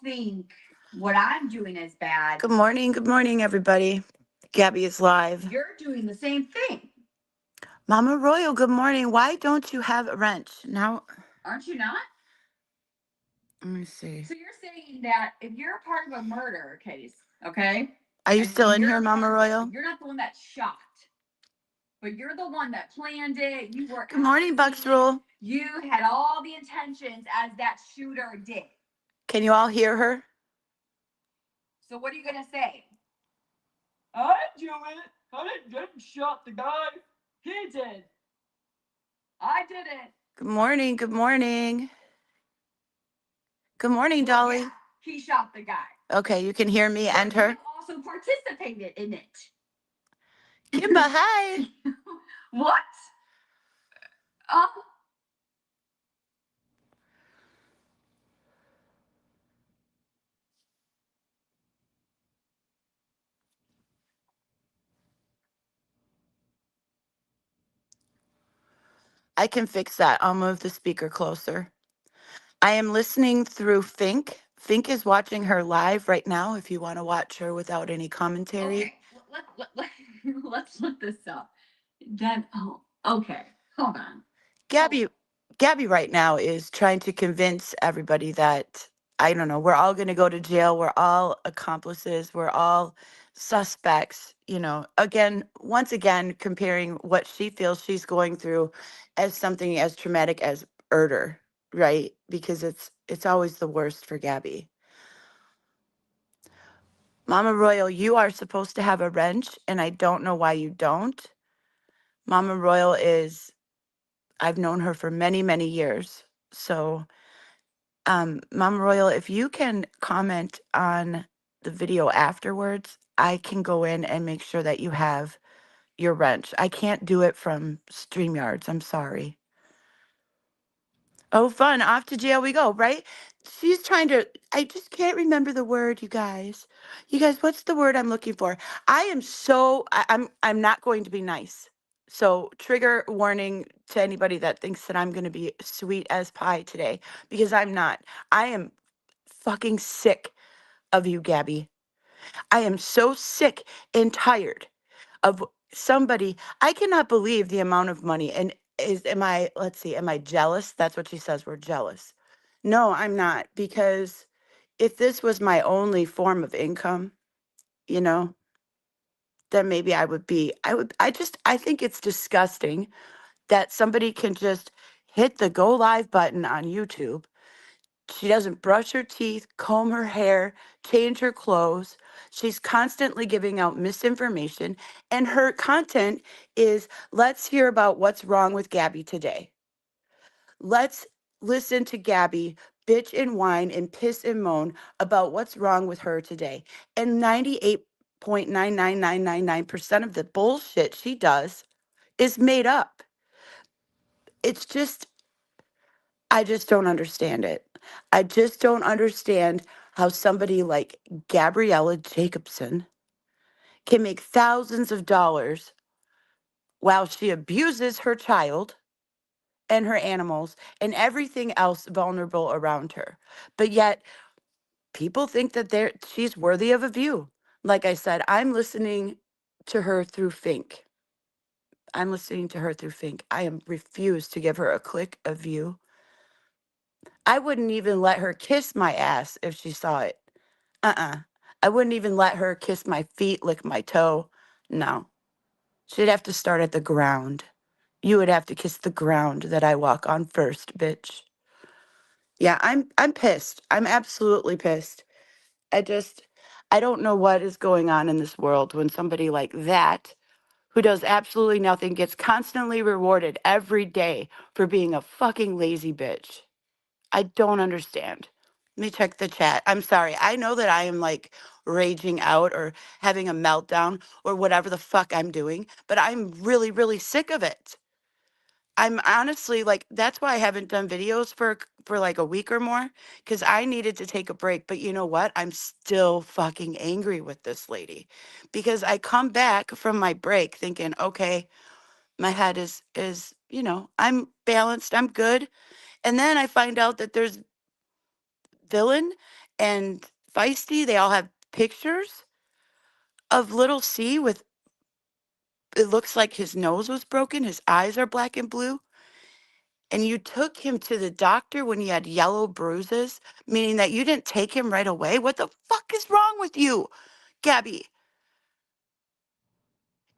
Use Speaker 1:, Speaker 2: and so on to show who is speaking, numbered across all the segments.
Speaker 1: think what I'm doing is bad.
Speaker 2: Good morning, everybody. Gabby is live.
Speaker 1: You're doing the same thing.
Speaker 2: Mama Royal, good morning. Why don't you have a wrench? Now,
Speaker 1: Aren't you not?
Speaker 2: let me see.
Speaker 1: So you're saying that if you're a part of a murder case, okay?
Speaker 2: Are you
Speaker 1: And
Speaker 2: still in
Speaker 1: you're
Speaker 2: here, Mama Royal?
Speaker 1: you're not the one that shot, but you're the one that planned it. You were
Speaker 2: Good morning, Bucks Rule.
Speaker 1: You had all the intentions as that shooter did.
Speaker 2: Can you all hear her?
Speaker 1: So what are you gonna say? I didn't do it. I didn't shot the guy. He did. I did it.
Speaker 2: Good morning. Good morning. Good morning, Dolly.
Speaker 1: Yeah, he shot the guy.
Speaker 2: Okay, you can hear me and her.
Speaker 1: You also participated in it.
Speaker 2: Kimba, hi.
Speaker 1: What? Um,
Speaker 2: I can fix that. I'll move the speaker closer. I am listening through Fink. Fink is watching her live right now if you want to watch her without any commentary.
Speaker 1: Okay, let's look this up. Then, oh, okay, hold on.
Speaker 2: Gabby right now is trying to convince everybody that, I don't know, we're all going to go to jail. We're all accomplices. We're all suspects. Once again, comparing what she feels she's going through as something as traumatic as murder, right? Because it's always the worst for Gabby. Mama Royal, you are supposed to have a wrench, and I don't know why you don't. Mama Royal I've known her for many, many years. So, Mama Royal, if you can comment on the video afterwards, I can go in and make sure that you have your wrench. I can't do it from StreamYards. I'm sorry. Oh, fun. Off to jail we go, right? She's trying to, I just can't remember the word, you guys. You guys, what's the word I'm looking for? I'm not going to be nice. So trigger warning to anybody that thinks that I'm going to be sweet as pie today, because I'm not. I am fucking sick of you, Gabby. I am so sick and tired of somebody. I cannot believe the amount of money. And let's see, am I jealous? That's what she says. We're jealous. No, I'm not. Because if this was my only form of income, you know, then maybe I think it's disgusting that somebody can just hit the go live button on YouTube. She doesn't brush her teeth, comb her hair, change her clothes. She's constantly giving out misinformation. And her content is, let's hear about what's wrong with Gabby today. Let's listen to Gabby bitch and whine and piss and moan about what's wrong with her today. And 98.99999% of the bullshit she does is made up. It's just, I just don't understand it. I just don't understand how somebody like Gabriella Jacobson can make thousands of dollars while she abuses her child and her animals and everything else vulnerable around her. But yet people think that she's worthy of a view. Like I said, I'm listening to her through Fink. I'm listening to her through Fink. I am refused to give her a click of view. I wouldn't even let her kiss my ass if she saw it. I wouldn't even let her kiss my feet, lick my toe. No. She'd have to start at the ground. You would have to kiss the ground that I walk on first, bitch. Yeah, I'm pissed. I'm absolutely pissed. I don't know what is going on in this world when somebody like that, who does absolutely nothing, gets constantly rewarded every day for being a fucking lazy bitch. I don't understand. Let me check the chat. I'm sorry. I know that I am like raging out or having a meltdown or whatever the fuck I'm doing, but I'm really, really sick of it. I'm honestly like, that's why I haven't done videos for like a week or more, because I needed to take a break. But you know what? I'm still fucking angry with this lady, because I come back from my break thinking, okay, my head is, I'm balanced, I'm good. And then I find out that there's villain And Feisty, they all have pictures of little C with, it looks like his nose was broken, his eyes are black and blue. And you took him to the doctor when he had yellow bruises, meaning that you didn't take him right away. What the fuck is wrong with you, Gabby?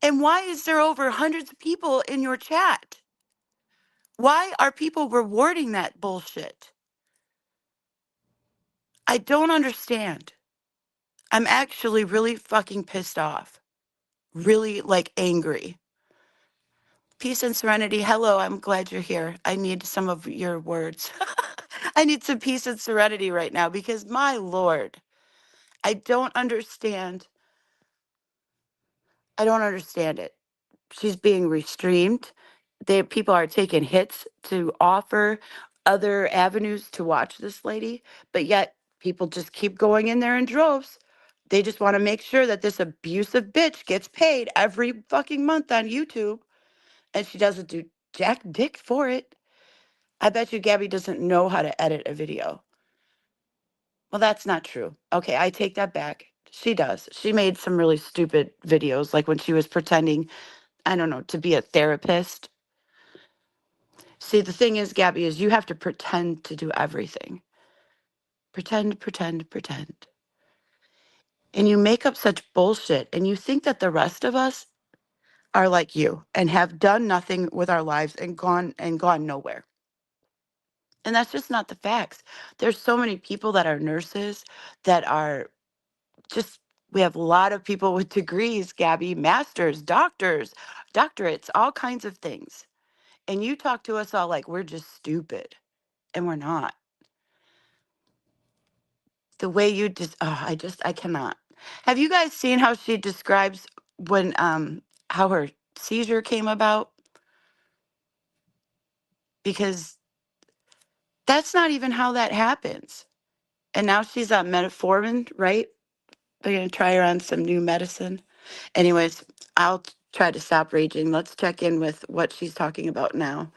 Speaker 2: And why is there over hundreds of people in your chat? Why are people rewarding that bullshit? I don't understand. I'm actually really fucking pissed off. Really, like, angry. Peace and serenity. Hello, I'm glad you're here. I need some of your words. I need some peace and serenity right now because, my Lord, I don't understand. I don't understand it. She's being restrained. People are taking hits to offer other avenues to watch this lady, but yet people just keep going in there in droves. They just want to make sure that this abusive bitch gets paid every fucking month on YouTube, and she doesn't do jack dick for it. I bet you Gabby doesn't know how to edit a video. Well, that's not true. Okay, I take that back. She does. She made some really stupid videos, like when she was pretending, I don't know, to be a therapist. See, the thing is, Gabby, is you have to pretend to do everything. Pretend, pretend, pretend. And you make up such bullshit, and you think that the rest of us are like you and have done nothing with our lives and gone nowhere. And that's just not the facts. There's so many people that are nurses that are just, we have a lot of people with degrees, Gabby, masters, doctors, doctorates, all kinds of things. And you talk to us all like we're just stupid, and we're not. The way you just, oh, I cannot. Have you guys seen how she describes when, how her seizure came about? Because that's not even how that happens. And now she's on metformin, right? They're going to try her on some new medicine. Anyways, I'll try to stop raging. Let's check in with what she's talking about now.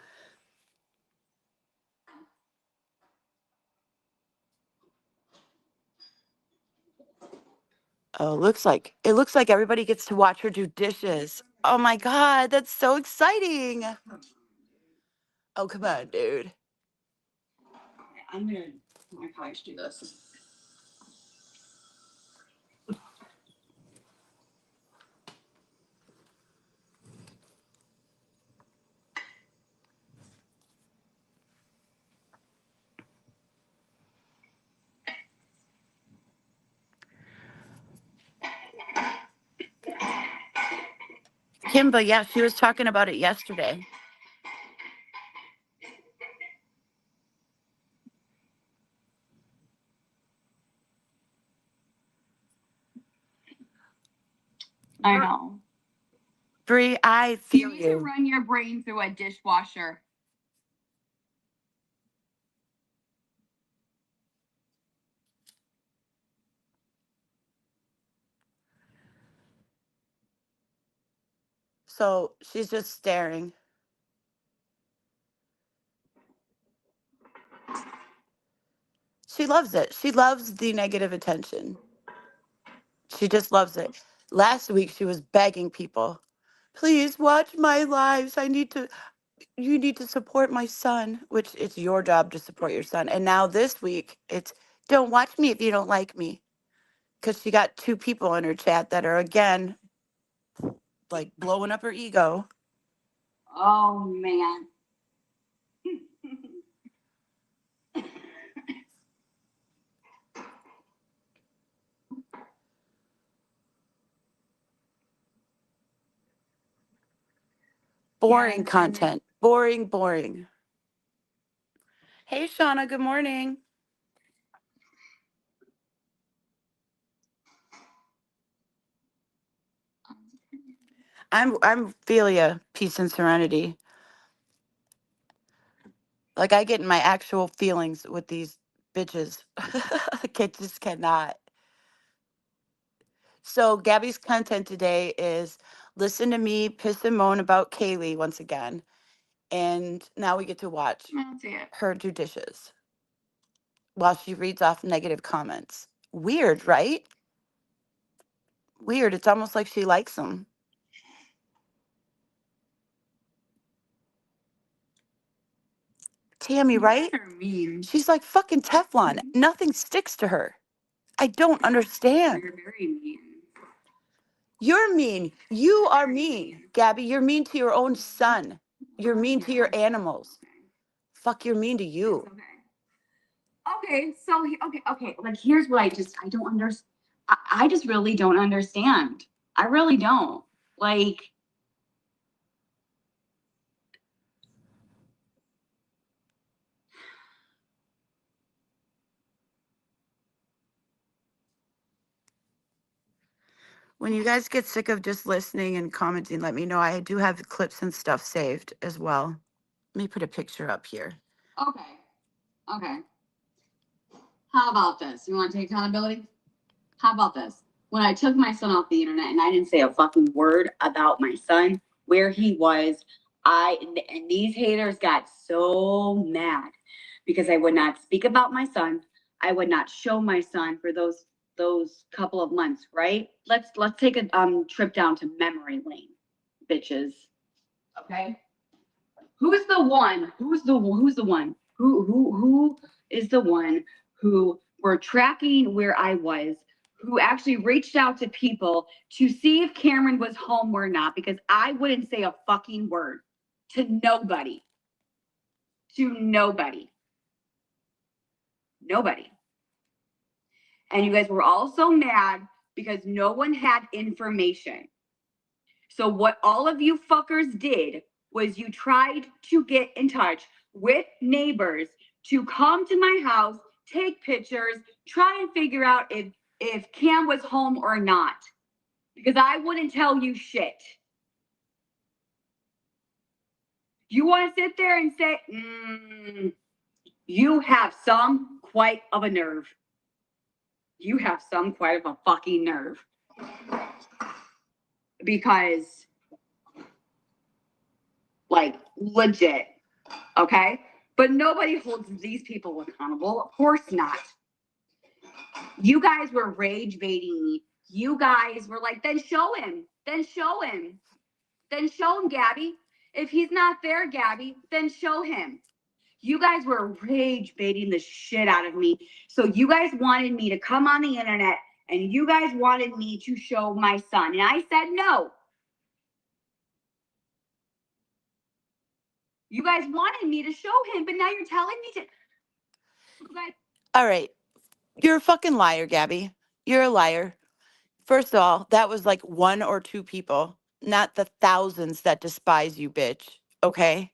Speaker 2: Oh, it looks like everybody gets to watch her do dishes. Oh my God, that's so exciting. Oh, come on, dude.
Speaker 1: I'm gonna my couch do this.
Speaker 2: Kimba, yeah, she was talking about it yesterday.
Speaker 1: I know.
Speaker 2: Bree, I feel
Speaker 1: You need to run your brain through a dishwasher.
Speaker 2: So she's just staring. She loves it. She loves the negative attention. She just loves it. Last week, she was begging people, please watch my lives. You need to support my son, which it's your job to support your son. And now this week, it's don't watch me if you don't like me. Because she got two people in her chat that are, again, like blowing up her ego.
Speaker 1: Oh man.
Speaker 2: Boring content. Boring, boring. Hey, Shauna, good morning. I'm Philia, peace and serenity. Like I get in my actual feelings with these bitches. Like I just cannot. So Gabby's content today is listen to me piss and moan about Kaylee once again. And now we get to watch
Speaker 1: I don't see it.
Speaker 2: her do dishes. while she reads off negative comments. Weird, right? Weird. It's almost like she likes them. Tammy, right?
Speaker 1: You're mean.
Speaker 2: She's like fucking Teflon. Nothing sticks to her. I don't understand.
Speaker 1: You're very mean.
Speaker 2: You're mean. You are mean, Gabby. You're mean to your own son. You're mean to your animals. Fuck, you're mean to you.
Speaker 1: Okay. Okay, so okay. Like, here's what I don't understand. I just really don't understand. I really don't. Like,
Speaker 2: When you guys get sick of just listening and commenting, let me know. I do have the clips and stuff saved as well. Let me put a picture up here.
Speaker 1: okay, okay. How about this? You want to take accountability? How about this? When I took my son off the internet and I didn't say a fucking word about my son, where he was, and these haters got so mad because I would not speak about my son. I would not show my son for those couple of months, right? Let's take a trip down to memory lane, bitches. Okay? Who's the one? Who's the one? Who is the one who were tracking where I was, who actually reached out to people to see if Cameron was home or not, because I wouldn't say a fucking word to nobody. To nobody. Nobody. And you guys were all so mad because no one had information. So what all of you fuckers did was you tried to get in touch with neighbors to come to my house, take pictures, try and figure out if Cam was home or not. Because I wouldn't tell you shit. You want to sit there and say, you have some quite of a nerve. You have some quite of a fucking nerve. Because, like, legit, okay? But nobody holds these people accountable. Of course not. You guys were rage baiting me. You guys were like, then show him. Then show him. Then show him, Gabby. If he's not there, Gabby, then show him. You guys were rage baiting the shit out of me. So you guys wanted me to come on the internet and you guys wanted me to show my son. And I said no. You guys wanted me to show him, but now you're telling me to. You guys.
Speaker 2: All right. You're a fucking liar, Gabby. You're a liar. First of all, that was like one or two people, not the thousands that despise you, bitch. Okay?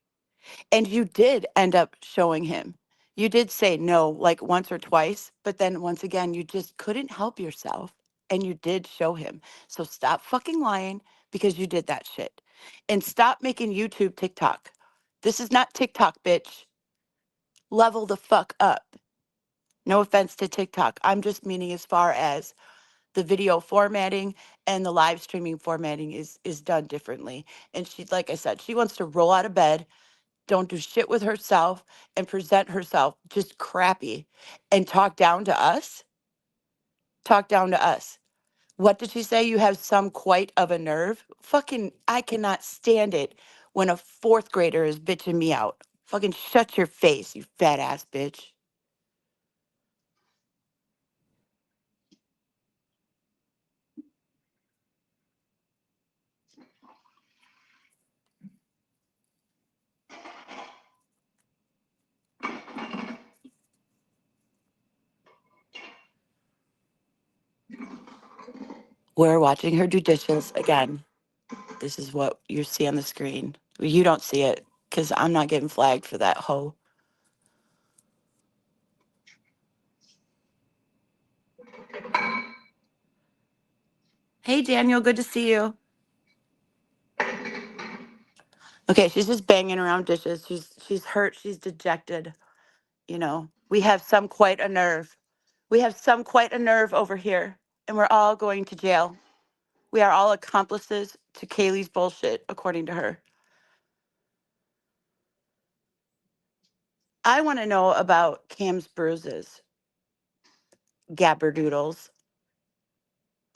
Speaker 2: And you did end up showing him. You did say no like once or twice, but then once again, you just couldn't help yourself and you did show him. So stop fucking lying because you did that shit. And stop making YouTube TikTok. This is not TikTok, bitch. Level the fuck up. No offense to TikTok. I'm just meaning as far as the video formatting and the live streaming formatting is done differently. And she, like I said, she wants to roll out of bed, don't do shit with herself, and present herself just crappy and talk down to us. Talk down to us. What did she say? You have some quite of a nerve? Fucking, I cannot stand it when a fourth grader is bitching me out. Fucking shut your face, you fat ass bitch. We're watching her do dishes again. This is what you see on the screen. You don't see it because I'm not getting flagged for that hoe. Hey, Daniel, good to see you. Okay, she's just banging around dishes. She's hurt. She's dejected. You know, we have some quite a nerve. We have some quite a nerve over here, and we're all going to jail. We are all accomplices to Kaylee's bullshit, according to her. I want to know about Cam's bruises. Gabberdoodles.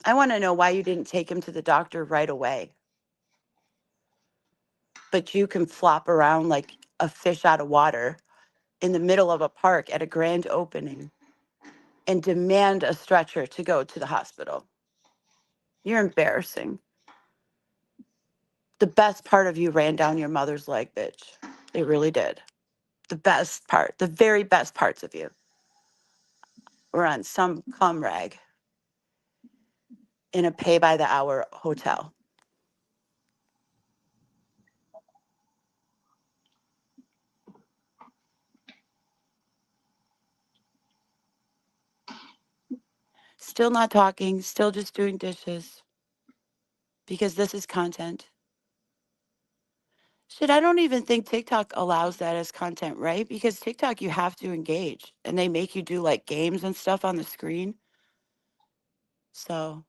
Speaker 2: I want to know why you didn't take him to the doctor right away. But you can flop around like a fish out of water in the middle of a park at a grand opening and demand a stretcher to go to the hospital. You're embarrassing. The best part of you ran down your mother's leg, bitch. It really did. The best part, the very best parts of you were on some cum rag in a pay by the hour hotel. Still not talking, still just doing dishes because this is content. Shit, I don't even think TikTok allows that as content, right? Because TikTok, you have to engage and they make you do like games and stuff on the screen. So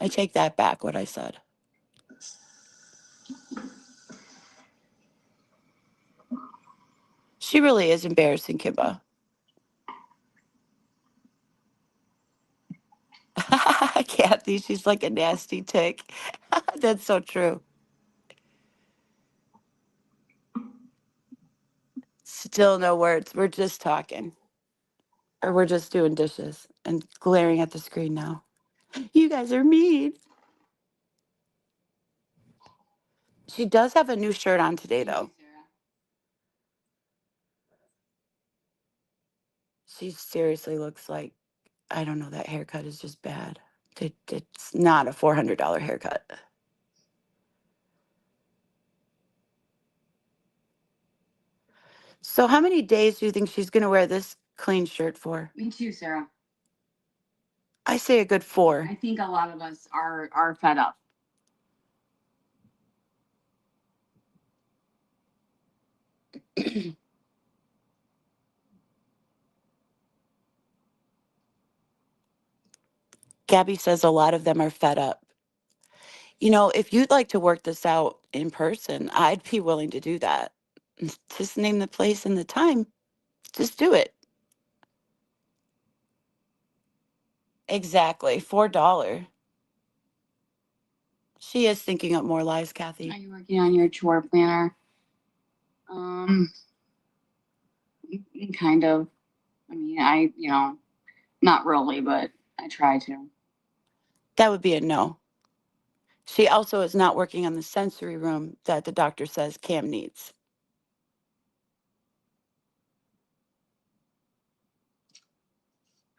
Speaker 2: I take that back, what I said. She really is embarrassing, Kimba. Kathy, she's like a nasty tick. That's so true. Still no words. We're just talking. Or we're just doing dishes and glaring at the screen now. You guys are mean. She does have a new shirt on today, though. She seriously looks like, I don't know, that haircut is just bad. It's not a $400 haircut. So how many days do you think she's going to wear this clean shirt for?
Speaker 1: Me too, Sarah.
Speaker 2: I say a good 4.
Speaker 1: I think a lot of us are fed up.
Speaker 2: Gabby says a lot of them are fed up. You know, if you'd like to work this out in person, I'd be willing to do that. Just name the place and the time. Just do it. Exactly. $4. She is thinking up more lies,
Speaker 1: Are
Speaker 2: Kathy.
Speaker 1: you working on your chore planner? Kind of. I mean, not really, but I try to.
Speaker 2: That would be a no. She also is not working on the sensory room that the doctor says Cam needs.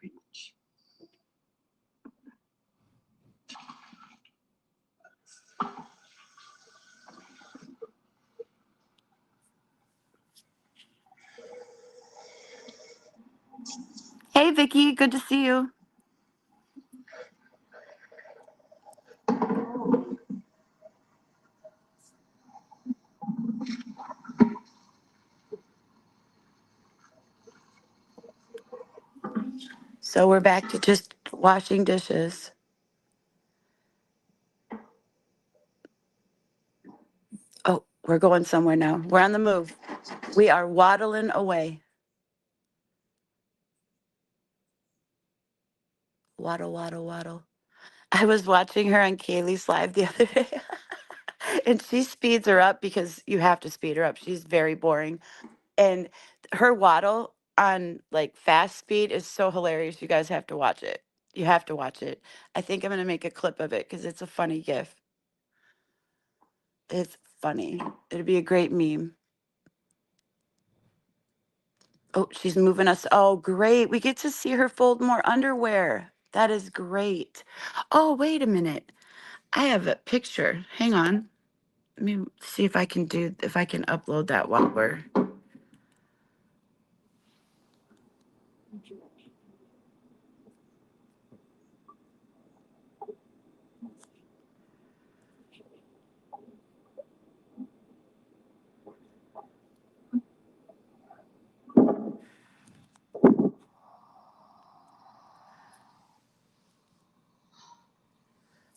Speaker 1: Pretty much.
Speaker 2: Hey, Vicky, good to see you. So we're back to just washing dishes. Oh, we're going somewhere now. We're on the move. We are waddling away. Waddle, waddle, waddle. I was watching her on Kaylee's live the other day. And she speeds her up because you have to speed her up. She's very boring. And her waddle on like fast speed is so hilarious. You guys have to watch it. You have to watch it. I think I'm going to make a clip of it because it's a funny gif. It's funny. It'd be a great meme. Oh, she's moving us. Oh, great. We get to see her fold more underwear. That is great. Oh, wait a minute. I have a picture. Hang on. Let me see if I can upload that while we're.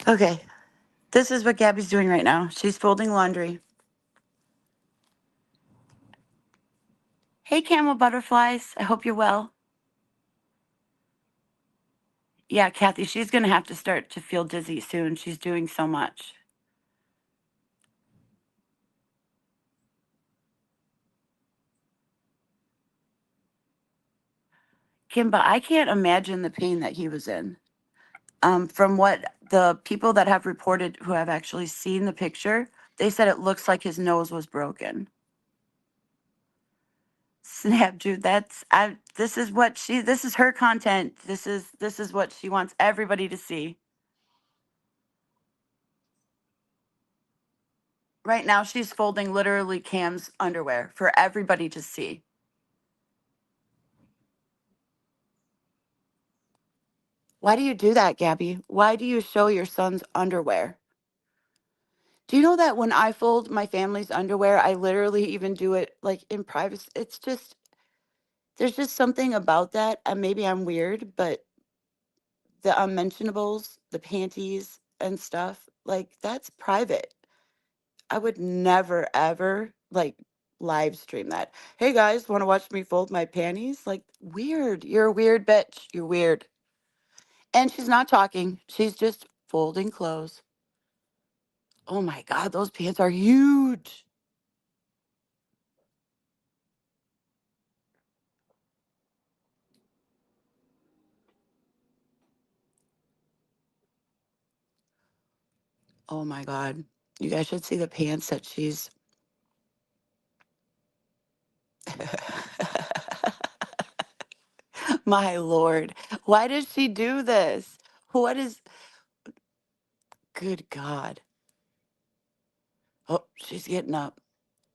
Speaker 2: Okay. This is what Gabby's doing right now. She's folding laundry. Hey, camel butterflies. I hope you're well. Yeah, Kathy, she's going to have to start to feel dizzy soon. She's doing so much. Kimba, I can't imagine the pain that he was in. From what the people that have reported who have actually seen the picture, they said it looks like his nose was broken. Snap, Jude. This is what this is her content. This is what she wants everybody to see. Right now she's folding literally Cam's underwear for everybody to see. Why do you do that, Gabby? Why do you show your son's underwear? Do you know that when I fold my family's underwear, I literally even do it like in privacy? It's just there's just something about that. And maybe I'm weird, but the unmentionables, the panties and stuff, like that's private. I would never ever like live stream that. Hey guys, want to watch me fold my panties? Like weird. You're a weird bitch. You're weird. And she's not talking. She's just folding clothes. Oh my god, those pants are huge. Oh my god. You guys should see the pants that she's My lord. Why does she do this? What is good god. Oh, she's getting up.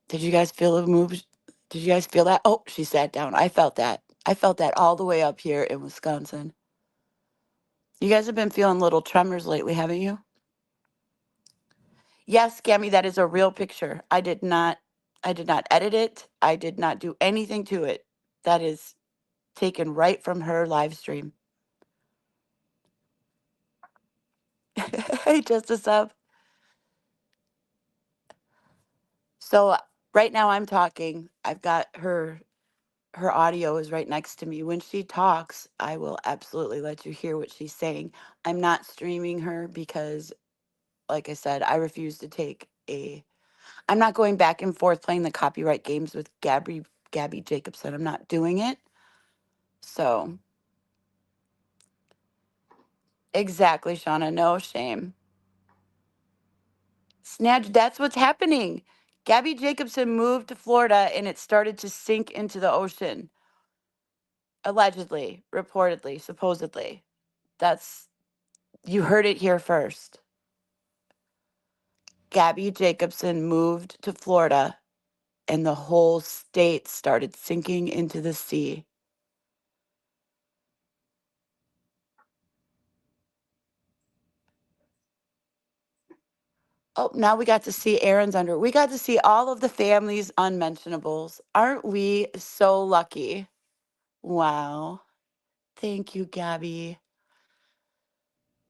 Speaker 2: Did you guys feel the move? Did you guys feel that? Oh, she sat down. I felt that. I felt that all the way up here in Wisconsin. You guys have been feeling little tremors lately, haven't you? Yes, Gammy, that is a real picture. I did not edit it. I did not do anything to it. That is taken right from her live stream. Hey, Justice Up. So right now I'm talking. I've got her audio is right next to me. When she talks, I will absolutely let you hear what she's saying. I'm not streaming her because, like I said, I refuse to take a. I'm not going back and forth playing the copyright games with Gabby Jacobson. I'm not doing it. So exactly, Shauna. No shame. Snatch. That's what's happening. Gabby Jacobson moved to Florida and it started to sink into the ocean. Allegedly, reportedly, supposedly. That's you heard it here first. Gabby Jacobson moved to Florida and the whole state started sinking into the sea. Oh, now we got to see Aaron's under. We got to see all of the family's unmentionables. Aren't we so lucky? Wow. Thank you, Gabby.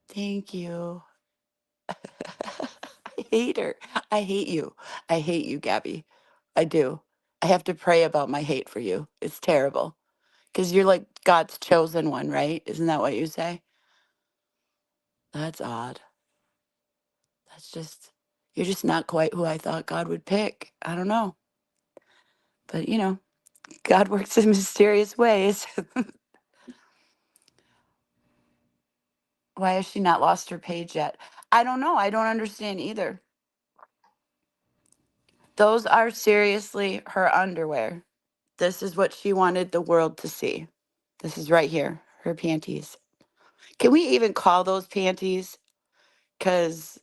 Speaker 2: Thank you. I hate her. I hate you. I hate you, Gabby. I do. I have to pray about my hate for you. It's terrible. Because you're like God's chosen one, right? Isn't that what you say? That's odd. That's just, you're just not quite who I thought God would pick. I don't know. But, God works in mysterious ways. Why has she not lost her page yet? I don't know. I don't understand either. Those are seriously her underwear. This is what she wanted the world to see. This is right here, her panties. Can we even call those panties? Because,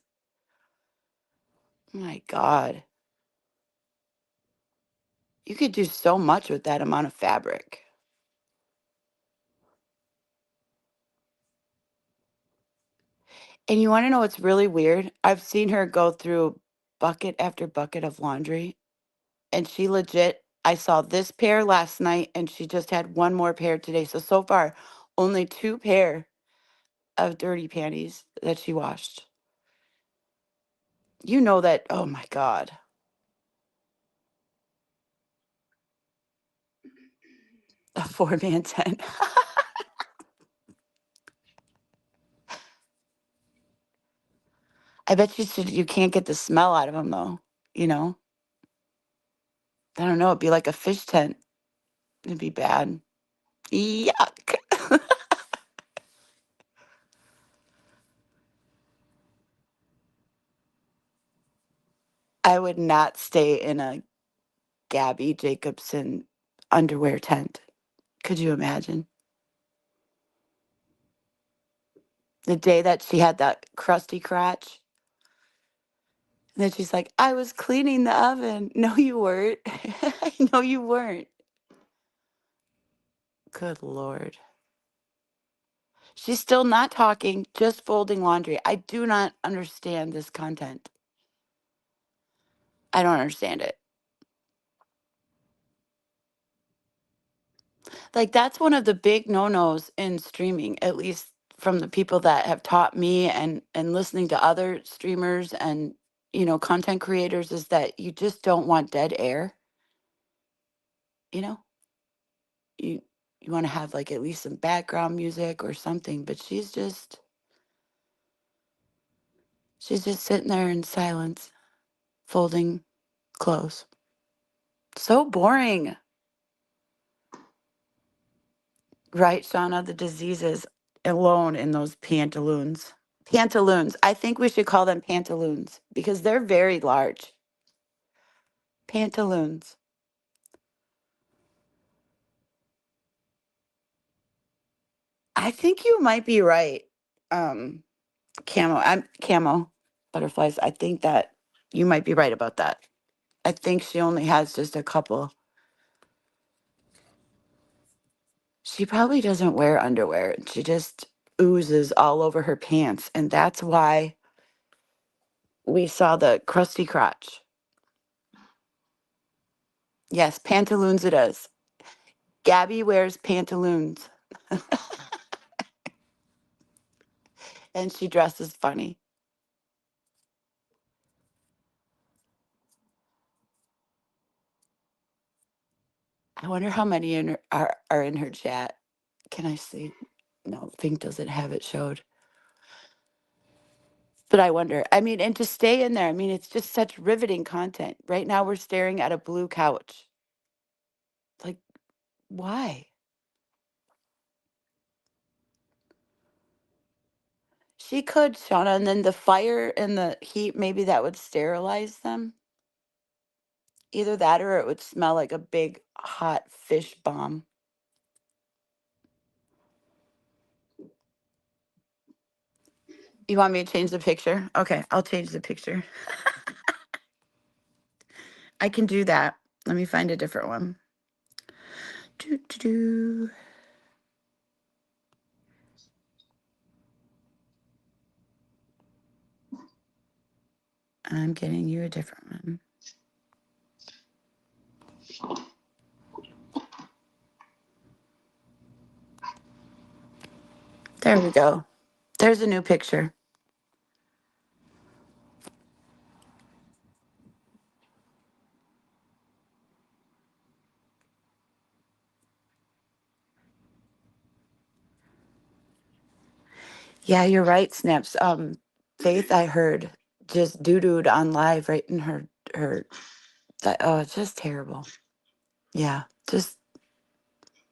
Speaker 2: my God, you could do so much with that amount of fabric. And you want to know what's really weird? I've seen her go through bucket after bucket of laundry, and she legit, I saw this pair last night, and she just had one more pair today. So far, only two pair of dirty panties that she washed. You know that, oh my God. A four-man tent. I bet you can't get the smell out of them though. You know, I don't know. It'd be like a fish tent. It'd be bad. Yuck. I would not stay in a Gabby Jacobson underwear tent. Could you imagine? The day that she had that crusty crotch. And then she's like, I was cleaning the oven. No, you weren't. No, you weren't. Good Lord. She's still not talking, just folding laundry. I do not understand this content. I don't understand it. Like, that's one of the big no-nos in streaming, at least from the people that have taught me and listening to other streamers and, content creators, is that you just don't want dead air. You know, you you want to have like at least some background music or something, but she's just sitting there in silence, folding clothes. So boring. Right, Shauna? The diseases alone in those pantaloons. Pantaloons. I think we should call them pantaloons because they're very large. Pantaloons. I think you might be right. Um, camo butterflies. I think that you might be right about that. I think she only has just a couple. She probably doesn't wear underwear. She just oozes all over her pants, and that's why we saw the crusty crotch. Yes, pantaloons it is. Gabby wears pantaloons and she dresses funny. I wonder how many are in her chat. Can I see? No, Pink doesn't have it showed. But I wonder. I mean, and to stay in there, I mean, it's just such riveting content. Right now, we're staring at a blue couch. Like, why? She could, Shauna, and then the fire and the heat, maybe that would sterilize them. Either that or it would smell like a big hot fish bomb. You want me to change the picture? Okay, I'll change the picture. I can do that. Let me find a different one. Doo, doo, doo. I'm getting you a different one. There we go. There's a new picture. Yeah, you're right, Snaps. Faith, I heard, just doo-dooed on live right in her oh, it's just terrible. Yeah, just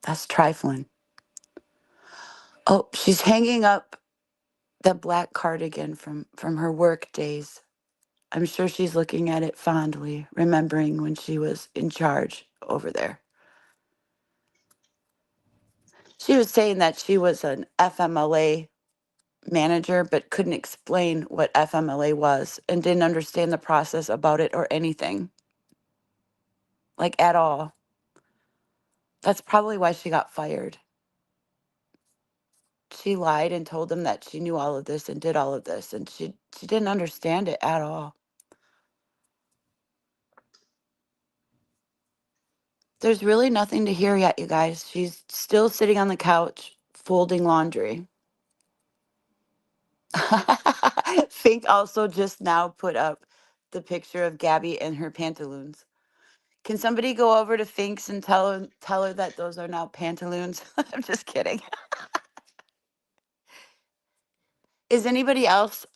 Speaker 2: that's trifling. Oh, she's hanging up the black cardigan from her work days. I'm sure she's looking at it fondly, remembering when she was in charge over there. She was saying that she was an FMLA manager, but couldn't explain what FMLA was and didn't understand the process about it or anything, like at all. That's probably why she got fired. She lied and told them that she knew all of this and did all of this, and she didn't understand it at all. There's really nothing to hear yet, you guys. She's still sitting on the couch folding laundry. Fink also just now put up the picture of Gabby in her pantaloons. Can somebody go over to Fink's and tell her, that, those are now pantaloons? I'm just kidding. Is anybody else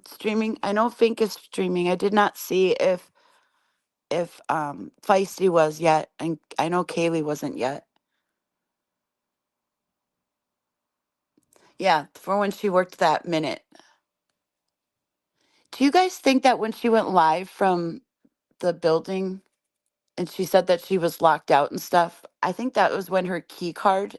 Speaker 2: streaming? I know Fink is streaming. I did not see if Feisty was yet, and I know Kaylee wasn't yet. Yeah, for when she worked that minute. Do you guys think that when she went live from the building and she said that she was locked out and stuff, I think that was when her key card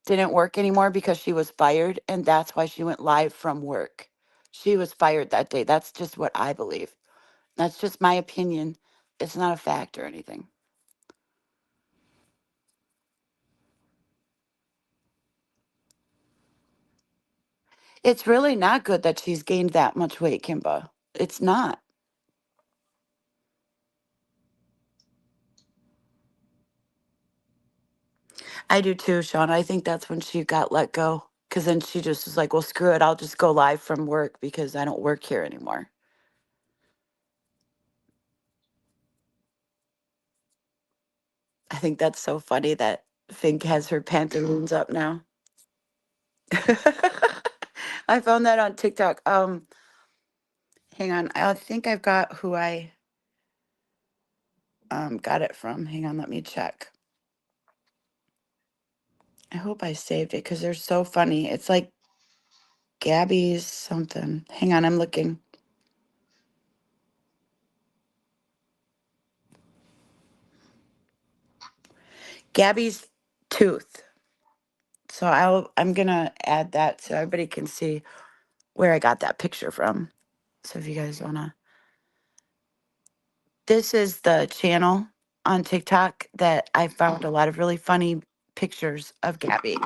Speaker 2: didn't work anymore because she was fired, and that's why she went live from work. She was fired that day. That's just what I believe. That's just my opinion. It's not a fact or anything. It's really not good that she's gained that much weight, Kimba. It's not. I do too, Sean. I think that's when she got let go. Because then she just was like, well, screw it. I'll just go live from work because I don't work here anymore. I think that's so funny that Fink has her pantaloons up now. I found that on TikTok. Hang on. I think I've got who I got it from. Hang on, let me check. I hope I saved it because they're so funny. It's like Gabby's something. Hang on, I'm looking. Gabby's tooth. So I'm gonna add that so everybody can see where I got that picture from. So if you guys wanna, this is the channel on TikTok that I found a lot of really funny pictures of Gabby.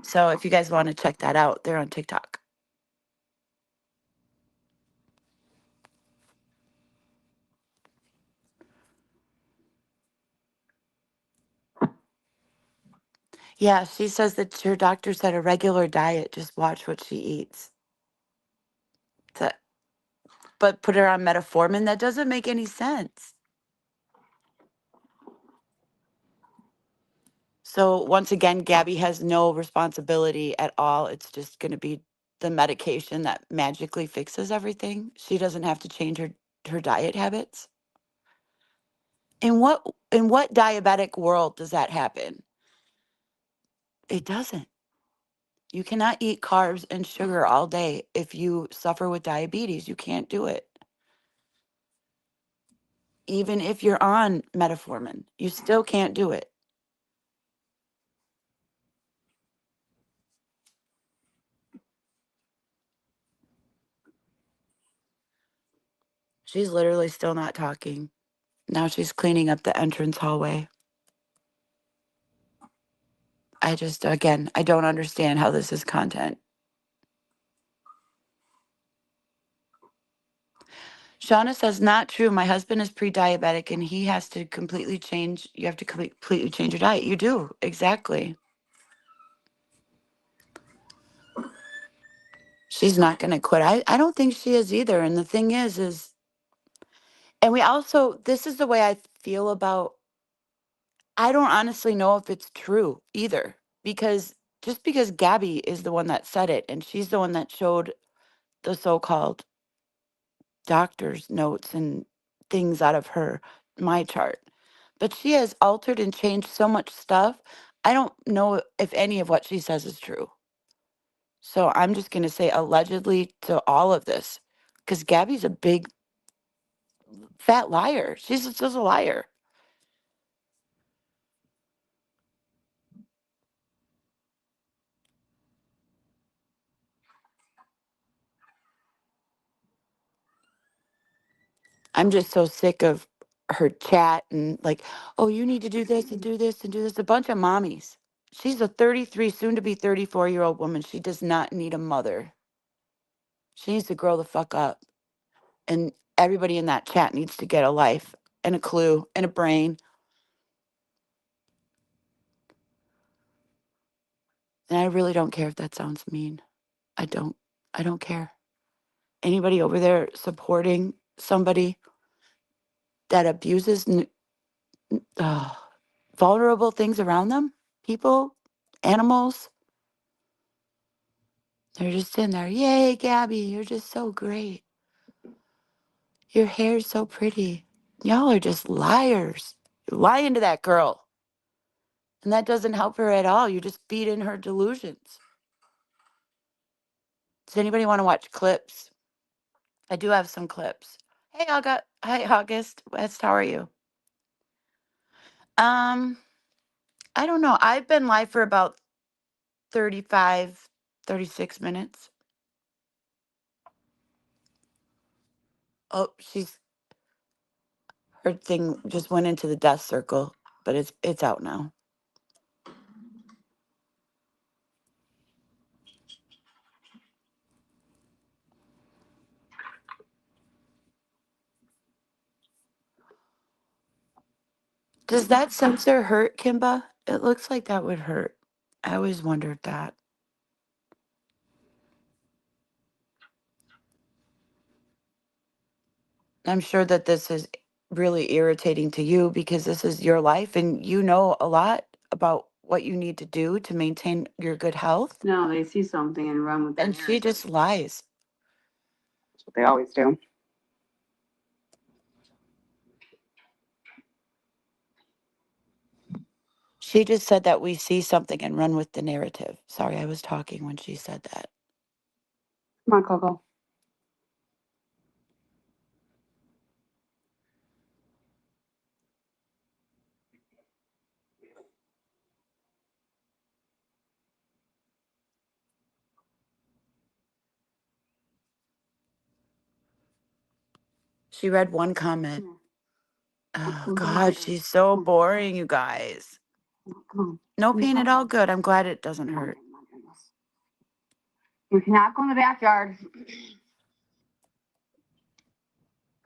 Speaker 2: So if you guys want to check that out, they're on TikTok. Yeah, she says that her doctor said a regular diet, just watch what she eats. But put her on metformin, that doesn't make any sense. So once again, Gabby has no responsibility at all. It's just going to be the medication that magically fixes everything. She doesn't have to change her diet habits. In what diabetic world does that happen? It doesn't. You cannot eat carbs and sugar all day if you suffer with diabetes. You can't do it. Even if you're on metformin, you still can't do it. She's literally still not talking. Now she's cleaning up the entrance hallway. Again, I don't understand how this is content. Shauna says, not true. My husband is pre-diabetic and he has to completely change. You have to completely change your diet. You do. Exactly. She's not going to quit. I don't think she is either. And the thing is, and we also, this is the way I feel about, I don't honestly know if it's true either, because just because Gabby is the one that said it and she's the one that showed the so-called doctor's notes and things out of my chart, but she has altered and changed so much stuff. I don't know if any of what she says is true. So I'm just going to say allegedly to all of this, because Gabby's a big fat liar. She's just a liar. I'm just so sick of her chat and like, oh, you need to do this and do this and do this. A bunch of mommies. She's a 33, soon to be 34-year-old woman. She does not need a mother. She needs to grow the fuck up. And everybody in that chat needs to get a life and a clue and a brain. And I really don't care if that sounds mean. I don't. I don't care. Anybody over there supporting somebody that abuses uh, vulnerable things around them, people, animals, They're just sitting there, yay, Gabby, you're just so great. Your hair's so pretty. Y'all are just liars. You're lying to that girl. And that doesn't help her at all. You just feed in her delusions. Does anybody want to watch clips? I do have some clips. Hey, August West, how are you? I don't know. I've been live for about 35, 36 minutes. Oh, her thing just went into the death circle, but it's out now. Does that sensor hurt, Kimba? It looks like that would hurt. I always wondered that. I'm sure that this is really irritating to you because this is your life and you know a lot about what you need to do to maintain your good health.
Speaker 1: No, they see something and run with that.
Speaker 2: And she just lies.
Speaker 1: That's what they always do.
Speaker 2: She just said that we see something and run with the narrative. Sorry, I was talking when she said that.
Speaker 1: Come on, Coco.
Speaker 2: She read one comment. Oh,
Speaker 1: Come on,
Speaker 2: God, she's so boring, you guys.
Speaker 1: Come on.
Speaker 2: No pain at all. Good. I'm glad it doesn't hurt.
Speaker 1: You cannot go in the backyard.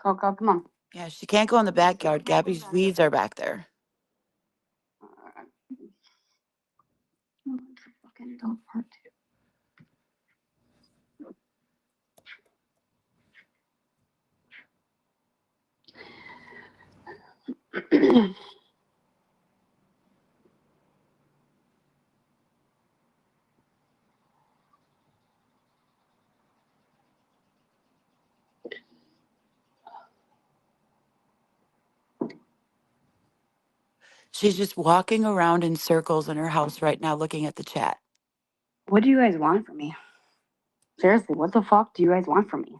Speaker 1: Coco, come on.
Speaker 2: Yeah, she can't go in the backyard. Gabby's weeds are back there.
Speaker 1: Fucking don't hurt too.
Speaker 2: She's just walking around in circles in her house right now looking at the chat.
Speaker 1: What do you guys want from me? Seriously, what the fuck do you guys want from me?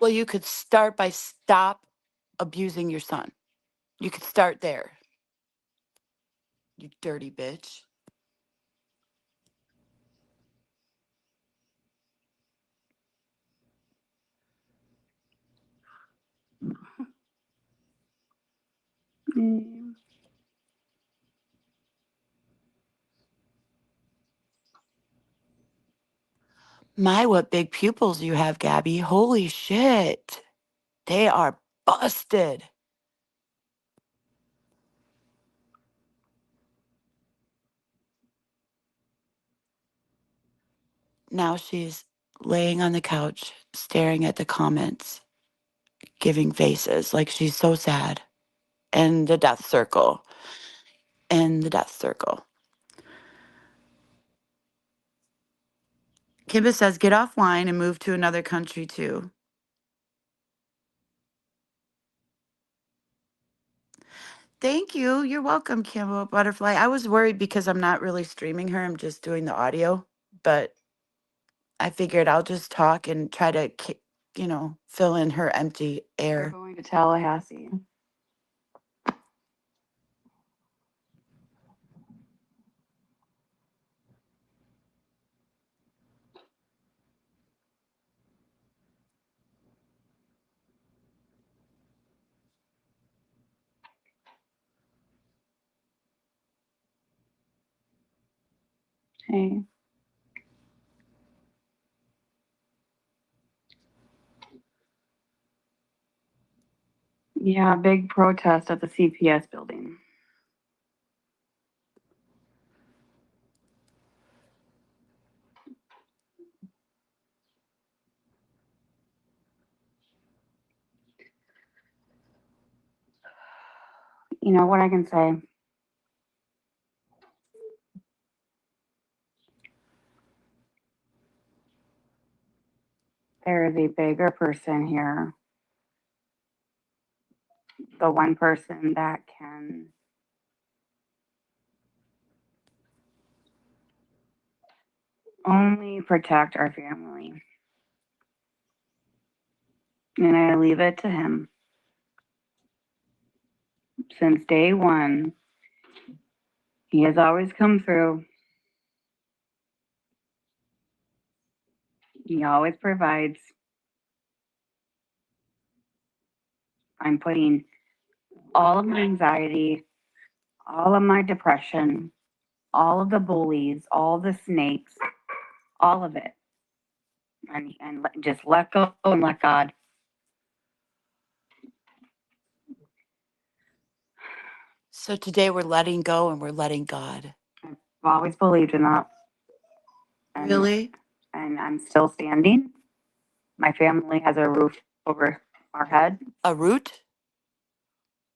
Speaker 2: Well, you could start by stop abusing your son. You could start there. You dirty bitch. My, what big pupils you have, Gabby. Holy shit. They are busted. Now she's laying on the couch, staring at the comments, giving faces like she's so sad. And the death circle. And the death circle. Kimba says, get offline and move to another country too. Thank you. You're welcome, Kimba Butterfly. I was worried because I'm not really streaming her. I'm just doing the audio. But I figured I'll just talk and try to, fill in her empty
Speaker 1: We're
Speaker 2: air.
Speaker 1: going to Tallahassee. Hey. Yeah, big protest at the CPS building. You know what I can say? There is a bigger person here. The one person that can only protect our family. And I leave it to him. Since day one, he has always come through. He always provides. I'm putting all of my anxiety, all of my depression, all of the bullies, all the snakes, all of it. And just let go and let God.
Speaker 2: So today we're letting go and we're letting God.
Speaker 1: I've always believed in that. And,
Speaker 2: Really?
Speaker 1: And I'm still standing. My family has a roof over our head.
Speaker 2: A root?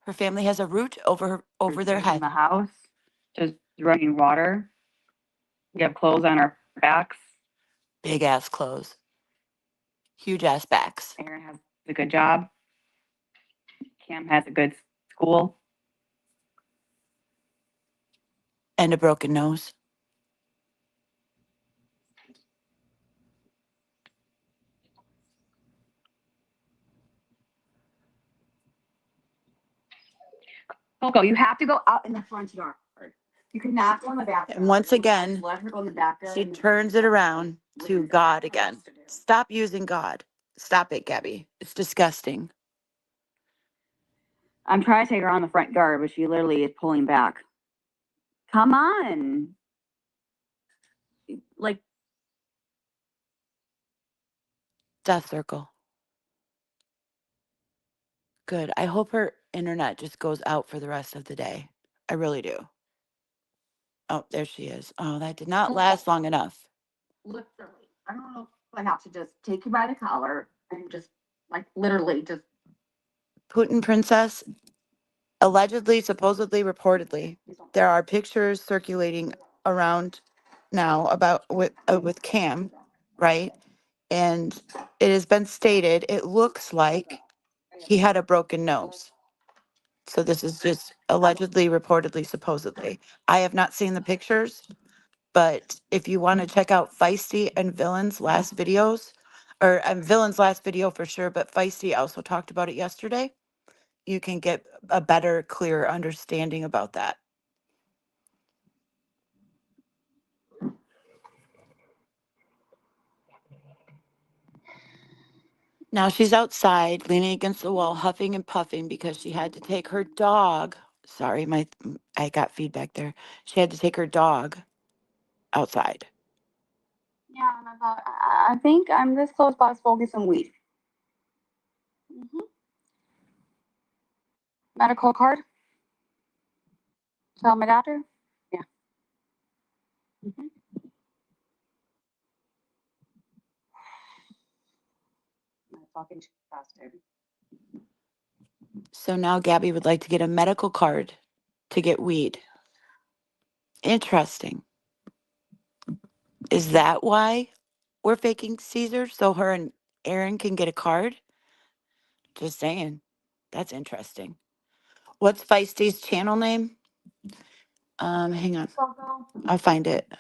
Speaker 2: Her family has a root over their
Speaker 1: In
Speaker 2: head.
Speaker 1: the house, just running water. We have clothes on our backs.
Speaker 2: Big ass clothes. Huge ass backs.
Speaker 1: Aaron has a good job. Cam has a good school.
Speaker 2: And a broken nose.
Speaker 1: Coco, you have to go out in the front yard. You cannot go in the back.
Speaker 2: And once again,
Speaker 1: let her go in the back.
Speaker 2: she turns it around to God again. Stop using God. Stop it, Gabby. It's disgusting.
Speaker 1: I'm trying to take her on the front yard, but she literally is pulling back. Come on. Like,
Speaker 2: Death circle. Good. I hope her internet just goes out for the rest of the day. I really do. Oh, there she is. Oh, that did not last long enough.
Speaker 1: literally, I don't know if I have to just take you by the collar and just, like, literally just.
Speaker 2: Putin princess, allegedly, supposedly, reportedly, there are pictures circulating around now about with Cam, right? And it has been stated it looks like he had a broken nose. So this is just allegedly, reportedly, supposedly. I have not seen the pictures, but if you want to check out Feisty and Villain's last videos, or Villain's last video for sure, but Feisty also talked about it yesterday, you can get a better, clearer understanding about that. Now she's outside, leaning against the wall, huffing and puffing because she had to take her dog. Sorry, I got feedback there. She had to take her dog outside.
Speaker 1: Yeah, and I thought, I think I'm this close by smoking some weed. Medical card? Tell my doctor? Yeah. My fucking bastard.
Speaker 2: So now Gabby would like to get a medical card to get weed. Interesting. Is that why we're faking Caesar? So her and Aaron can get a card? Just saying. That's interesting. What's Feisty's channel name? Hang on. I'll find it.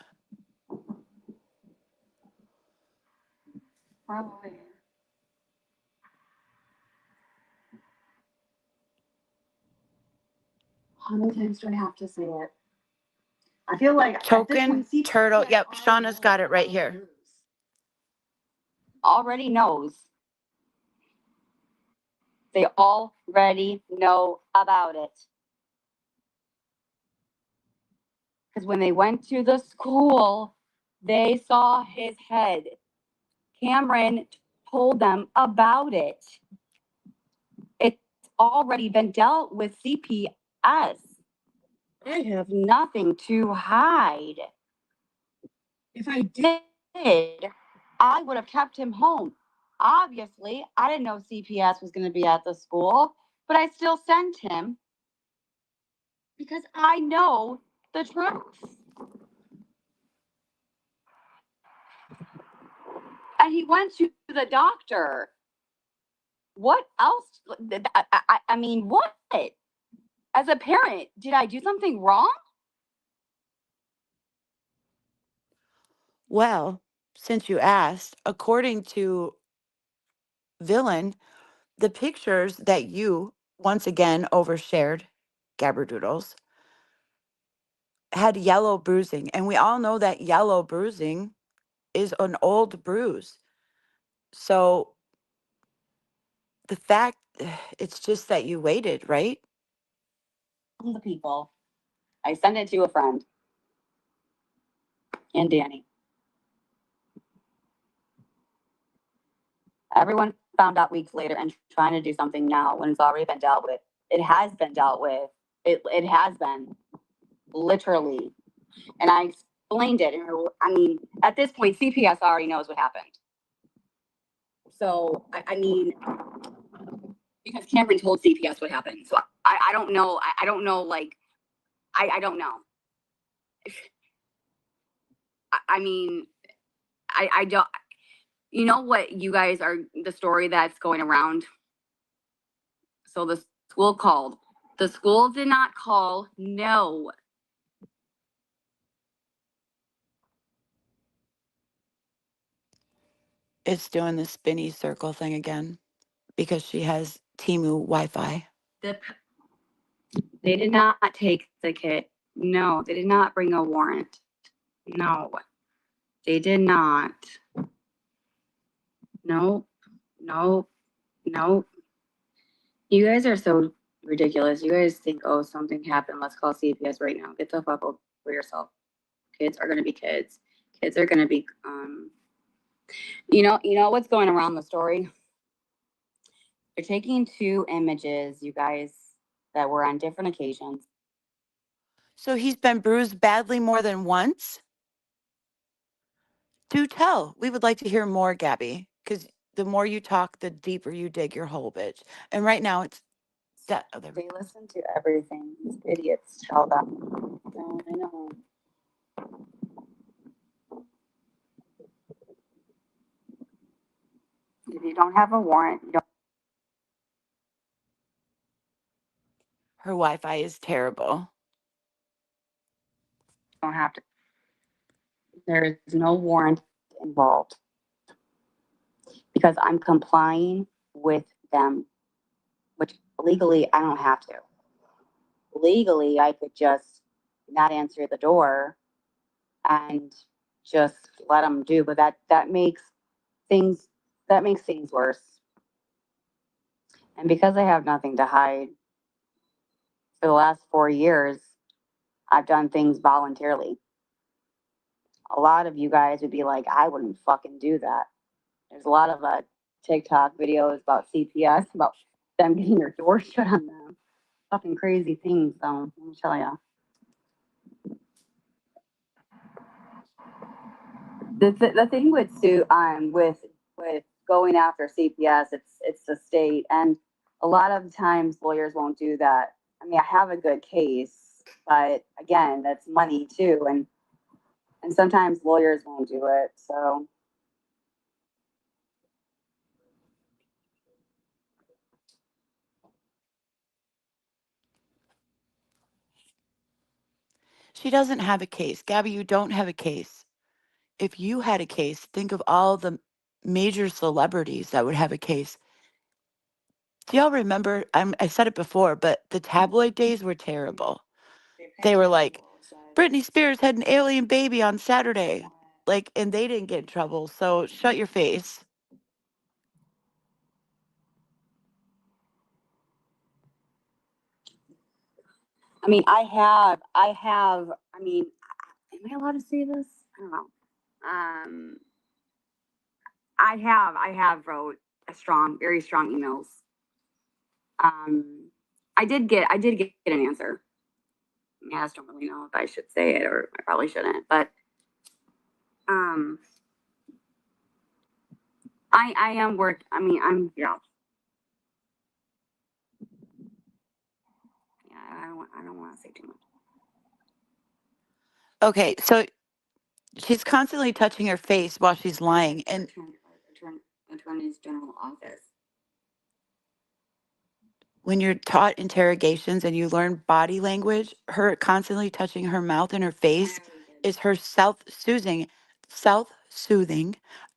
Speaker 1: Probably. How many times do I have to say it? I feel like at this
Speaker 2: Token
Speaker 1: point,
Speaker 2: turtle. Yep, Shauna's got it right here.
Speaker 1: already knows. They already know about it. Because when they went to the school, they saw his head. Cameron told them about it. It's already been dealt with CPS. I have nothing to hide. If I did, I would have kept him home. Obviously, I didn't know CPS was going to be at the school, but I still sent him because I know the truth. And he went to the doctor. What else? I mean, what? As a parent, did I do something wrong?
Speaker 2: Well, since you asked, according to Villain, the pictures that you once again overshared, Gabberdoodles, had yellow bruising. And we all know that yellow bruising is an old bruise. So the fact, it's just that you waited, right?
Speaker 1: The people. I sent it to a friend and Danny. Everyone found out weeks later and trying to do something now when it's already been dealt with. It has been dealt with. It has been literally. And I explained it. And I mean, at this point, CPS already knows what happened. So, I mean, because Cameron told CPS what happened. So I don't know. I don't know. Like, I don't know. I mean, I don't. You know what? You guys are the story that's going around. So the school called. The school did not call. No.
Speaker 2: It's doing the spinny circle thing again because she has Timu Wi-Fi.
Speaker 1: They did not take the kid. No, they did not bring a warrant. No, they did not. Nope. Nope. Nope. You guys are so ridiculous. You guys think, oh, something happened. Let's call CPS right now. Get the fuck over yourself. Kids are gonna be kids. Kids are gonna be you know what's going around the story? They're taking two images, you guys, that were on different occasions.
Speaker 2: So he's been bruised badly more than once? Do tell. We would like to hear more, Gabby, because the more you talk, the deeper you dig your hole, bitch. And right now it's that. Oh,
Speaker 1: They listen to everything. These idiots tell them. No, I know. If you don't have a warrant, you
Speaker 2: her Wi-Fi is terrible.
Speaker 1: don't have to. There's no warrant involved because I'm complying with them, which legally I don't have to. Legally, I could just not answer the door and just let them do, but that makes things worse. And because I have nothing to hide, for the last 4 years, I've done things voluntarily. A lot of you guys would be like, I wouldn't fucking do that. There's a lot of TikTok videos about CPS, about them getting their door shut on them. Fucking crazy things, though. Let me tell you. The thing with Sue, with going after CPS, it's the state, and a lot of times lawyers won't do that. I mean, I have a good case, but again, that's money too, and sometimes lawyers won't do it. So
Speaker 2: She doesn't have a case. Gabby, you don't have a case. If you had a case, think of all the major celebrities that would have a case. Do y'all remember? I said it before, but the tabloid days were terrible. They were like, Britney Spears had an alien baby on Saturday. Like, and they didn't get in trouble. So shut your face.
Speaker 1: I mean, I mean, am I allowed to say this? I don't know. I have wrote very strong emails. I did get an answer. I mean, I just don't really know if I should say it or I probably shouldn't, but um, I am work. I mean, I'm yeah. Yeah, I don't want to say too much.
Speaker 2: Okay, so she's constantly touching her face while she's lying. And
Speaker 1: Attorney's General office.
Speaker 2: When you're taught interrogations and you learn body language, her constantly touching her mouth and her face is her self-soothing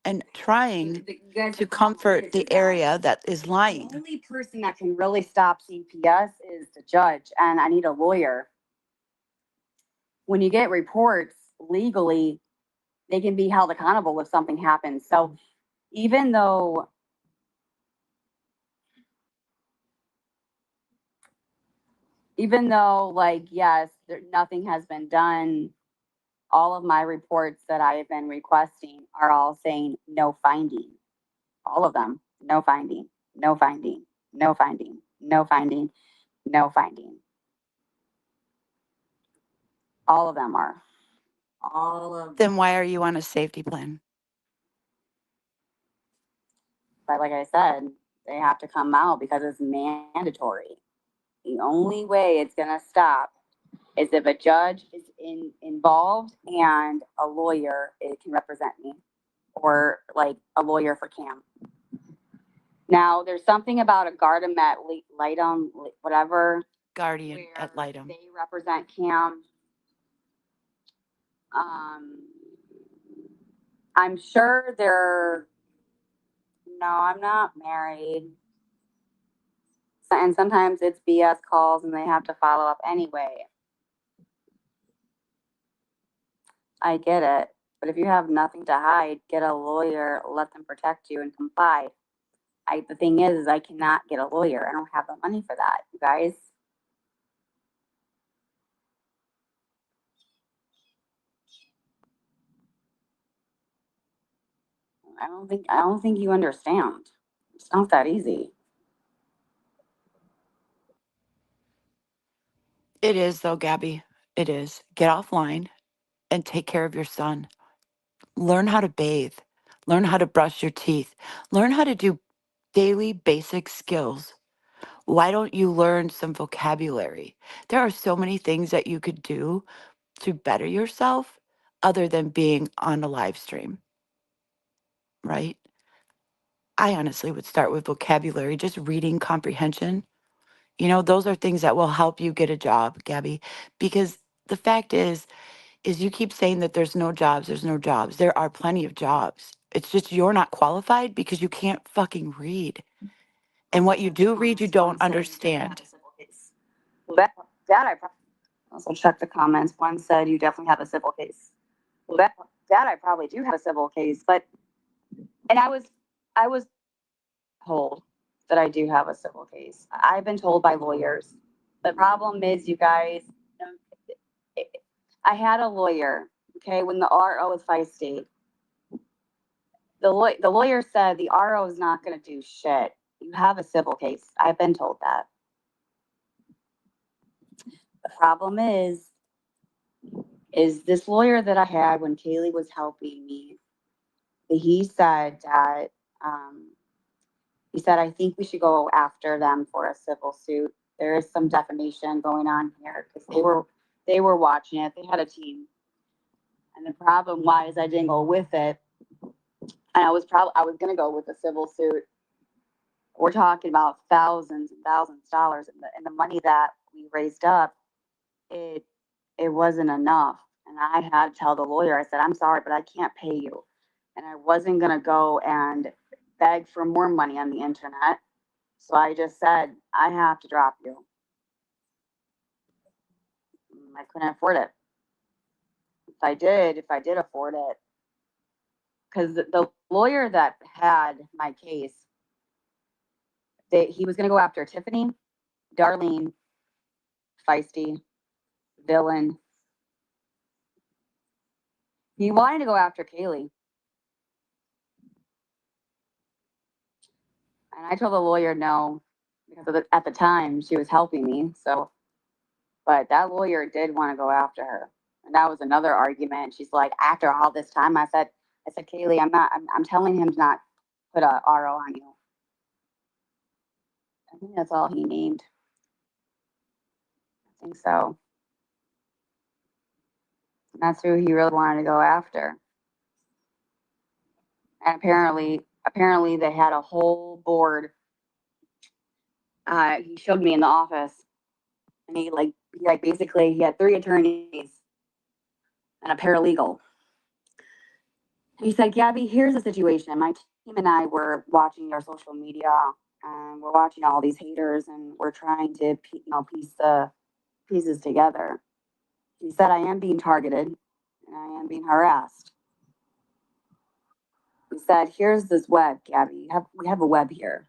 Speaker 2: and trying to comfort the area that is lying.
Speaker 1: The only person that can really stop CPS is the judge, and I need a lawyer. When you get reports legally, they can be held accountable if something happens. So even though like, yes, nothing has been done, all of my reports that I have been requesting are all saying no finding. All of them, no finding, no finding, no finding, no finding, no finding. All of them are. All of them.
Speaker 2: Then why are you on a safety plan?
Speaker 1: But like I said, they have to come out because it's mandatory. The only way it's going to stop is if a judge is involved and a lawyer can represent me, or like a lawyer for Cam. Now, there's something about a guardian at Lightum, whatever.
Speaker 2: Guardian at
Speaker 1: where
Speaker 2: Lightum.
Speaker 1: They represent Cam. I'm sure they're. No, I'm not married. And sometimes it's BS calls and they have to follow up anyway. I get it. But if you have nothing to hide, get a lawyer, let them protect you and comply. The thing is I cannot get a lawyer. I don't have the money for that, you guys. I don't think you understand. It's not that easy.
Speaker 2: It is though, Gabby. It is. Get offline and take care of your son. Learn how to bathe. Learn how to brush your teeth. Learn how to do daily basic skills. Why don't you learn some vocabulary? There are so many things that you could do to better yourself other than being on a live stream, right? I honestly would start with vocabulary, just reading comprehension. You know, those are things that will help you get a job, Gabby, because the fact is you keep saying that there's no jobs, there's no jobs. There are plenty of jobs. It's just you're not qualified because you can't fucking read. And what you do read, you don't understand.
Speaker 1: Well, that I also checked the comments. One said you definitely have a civil case. Well, that I probably do have a civil case, but and I was told that I do have a civil case. I've been told by lawyers. The problem is, you guys, I had a lawyer. Okay, when the RO is feisty, the lawyer said the RO is not going to do shit. You have a civil case. I've been told that. The problem is this lawyer that I had when Kaylee was helping me. He said that I think we should go after them for a civil suit. There is some defamation going on here because they were watching it. They had a team, and the problem was I didn't go with it, and I was going to go with a civil suit. We're talking about thousands and thousands of dollars, and the money that we raised up, it wasn't enough. And I had to tell the lawyer, I said, I'm sorry, but I can't pay you. And I wasn't going to go and beg for more money on the internet. So I just said, I have to drop you. I couldn't afford it. If I did afford it, because the lawyer that had my case, he was going to go after Tiffany, Darlene, feisty, villain. He wanted to go after Kaylee. And I told the lawyer no, because at the time she was helping me. So, but that lawyer did want to go after her. And that was another argument. She's like, after all this time, I said, Kaylee, I'm telling him to not put a RO on you. I think that's all he named. I think so. And that's who he really wanted to go after. And apparently Apparently, they had a whole board. He showed me in the office, and basically he had three attorneys and a paralegal. He said, Gabby, here's the situation. My team and I were watching your social media, and we're watching all these haters, and we're trying to, piece the pieces together. He said, I am being targeted, and I am being harassed. He said, here's this web, Gabby. We have a web here.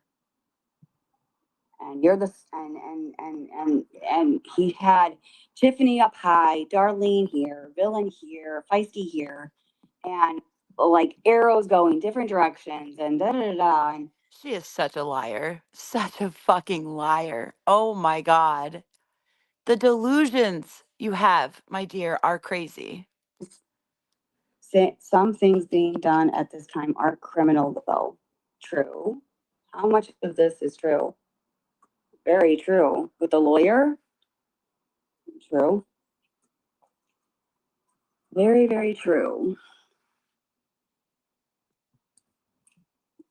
Speaker 1: And you're the and he had Tiffany up high, Darlene here, Villain here, Feisty here, and like arrows going different directions and da da da da. And
Speaker 2: She is such a liar. Such a fucking liar. Oh my God. The delusions you have, my dear, are crazy.
Speaker 1: some things being done at this time are criminal, though. True. How much of this is true? Very true. With the lawyer? True. Very, very true.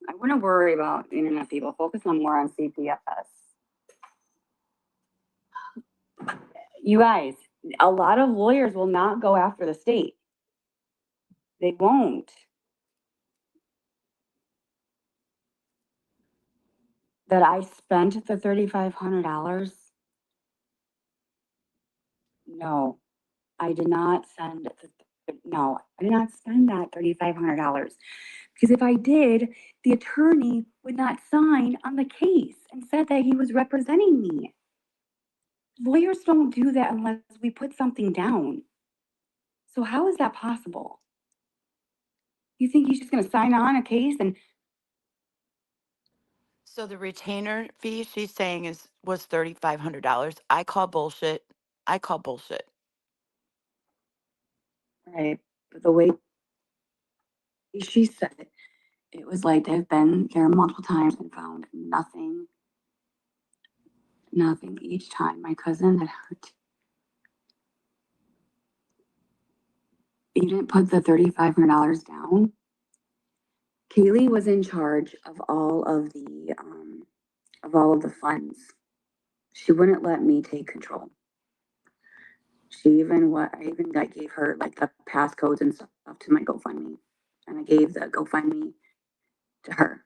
Speaker 1: I wouldn't worry about internet people. Focus on more on CPS. You guys, a lot of lawyers will not go after the state. They won't. That I spent the $3,500? No, I did not send no, I did not spend that $3,500. Because if I did, the attorney would not sign on the case and said that he was representing me. Lawyers don't do that unless we put something down. So how is that possible? You think he's just going to sign on a case and
Speaker 2: So the retainer fee she's saying was $3,500. I call bullshit. I call bullshit.
Speaker 1: right? But the way she said it, it was like they've been there multiple times and found nothing, nothing each time. My cousin had hurt. You didn't put the $3,500 down. Kaylee was in charge of all of the funds. She wouldn't let me take control. She even what I even like gave her like the passcodes and stuff to my GoFundMe, and I gave the GoFundMe to her.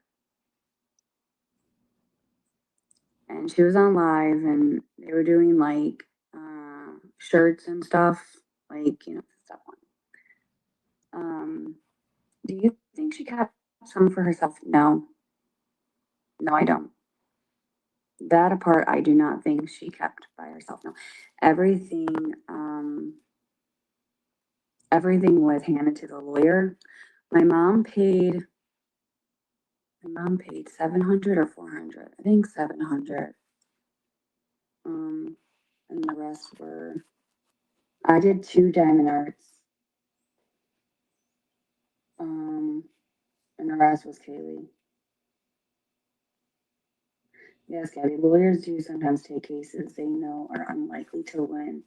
Speaker 1: And she was on live, and they were doing like shirts and stuff, like stuff on. Do you think she kept some for herself? No, no, I don't. That apart, I do not think she kept by herself. No, everything, everything was handed to the lawyer. My mom paid. My mom paid 700 or 400. I think 700. Um, and the rest were. I did two diamond arts. And the rest was Kaylee. Yes, Gabby. Lawyers do sometimes take cases they know are unlikely to win.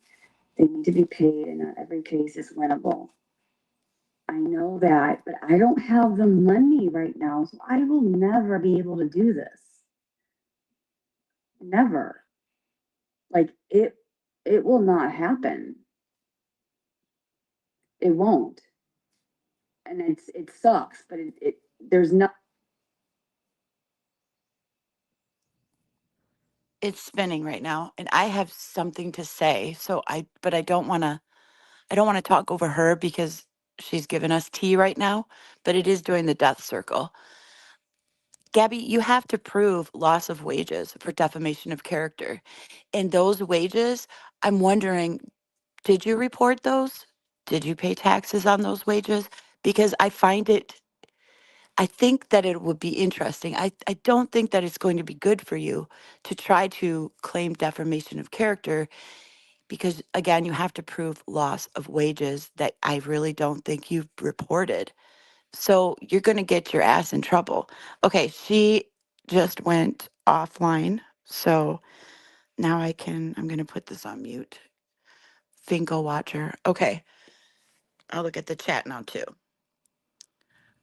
Speaker 1: They need to be paid, and not every case is winnable. I know that, but I don't have the money right now, so I will never be able to do this. Never. Like it will not happen. It won't. And it sucks, but it there's not.
Speaker 2: It's spinning right now, and I have something to say. But I don't want to talk over her because she's giving us tea right now, but it is doing the death circle. Gabby, you have to prove loss of wages for defamation of character. And those wages, I'm wondering, did you report those? Did you pay taxes on those wages? Because I think that it would be interesting. I don't think that it's going to be good for you to try to claim defamation of character because, again, you have to prove loss of wages that I really don't think you've reported. So you're going to get your ass in trouble. Okay, she just went offline. So now I'm going to put this on mute. Finko watcher. Okay, I'll look at the chat now too.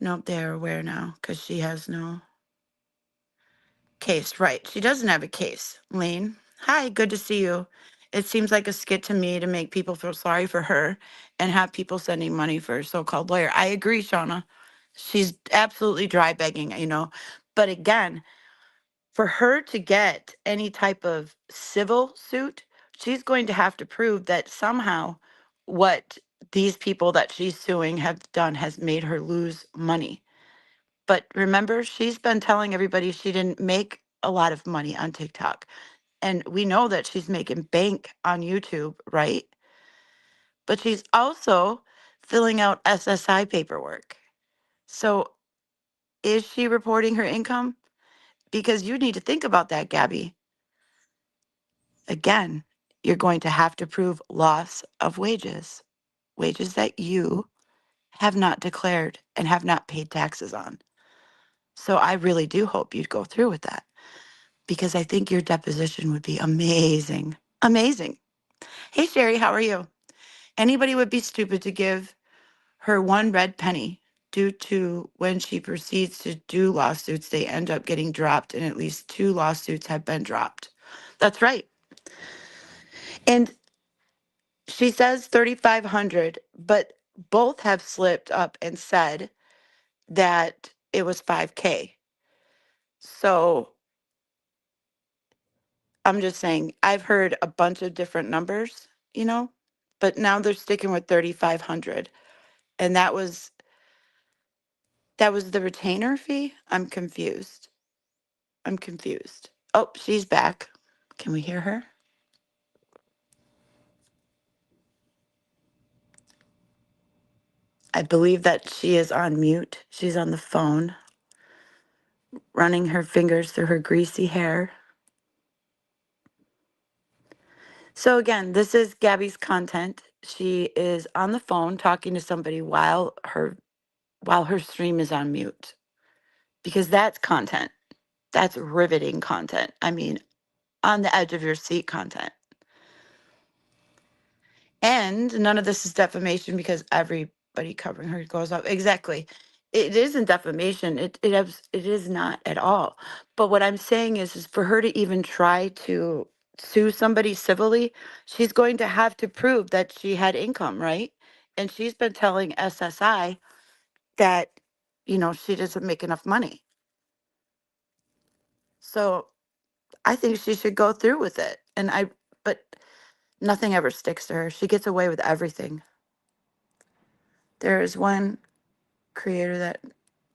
Speaker 2: Nope, they're aware now because she has no case. Right. She doesn't have a case. Lane, hi, good to see you. It seems like a skit to me to make people feel sorry for her and have people sending money for a so-called lawyer. I agree, Shauna. She's absolutely dry begging, But again, for her to get any type of civil suit, she's going to have to prove that somehow what these people that she's suing have done has made her lose money. But remember, she's been telling everybody she didn't make a lot of money on TikTok. And we know that she's making bank on YouTube, right? But she's also filling out SSI paperwork. So is she reporting her income? Because you need to think about that, Gabby. Again, you're going to have to prove loss of wages that you have not declared and have not paid taxes on. So I really do hope you'd go through with that because I think your deposition would be amazing. Amazing. Hey, Sherry, how are you? Anybody would be stupid to give her one red penny due to when she proceeds to do lawsuits, they end up getting dropped, and at least 2 lawsuits have been dropped. That's right. And she says 3,500, but both have slipped up and said that it was 5K. So I'm just saying, I've heard a bunch of different numbers, but now they're sticking with 3,500. And that was the retainer fee? I'm confused. Oh, she's back. Can we hear her? I believe that she is on mute. She's on the phone, running her fingers through her greasy hair. So again, this is Gabby's content. She is on the phone talking to somebody while her stream is on mute. Because that's content. That's riveting content. I mean, on the edge of your seat content. And none of this is defamation because everybody covering her goes up. Exactly. It isn't defamation. It is not at all. But what I'm saying is for her to even try to sue somebody civilly, she's going to have to prove that she had income, right? And she's been telling SSI that, she doesn't make enough money. So I think she should go through with it. But nothing ever sticks to her. She gets away with everything. There is one creator that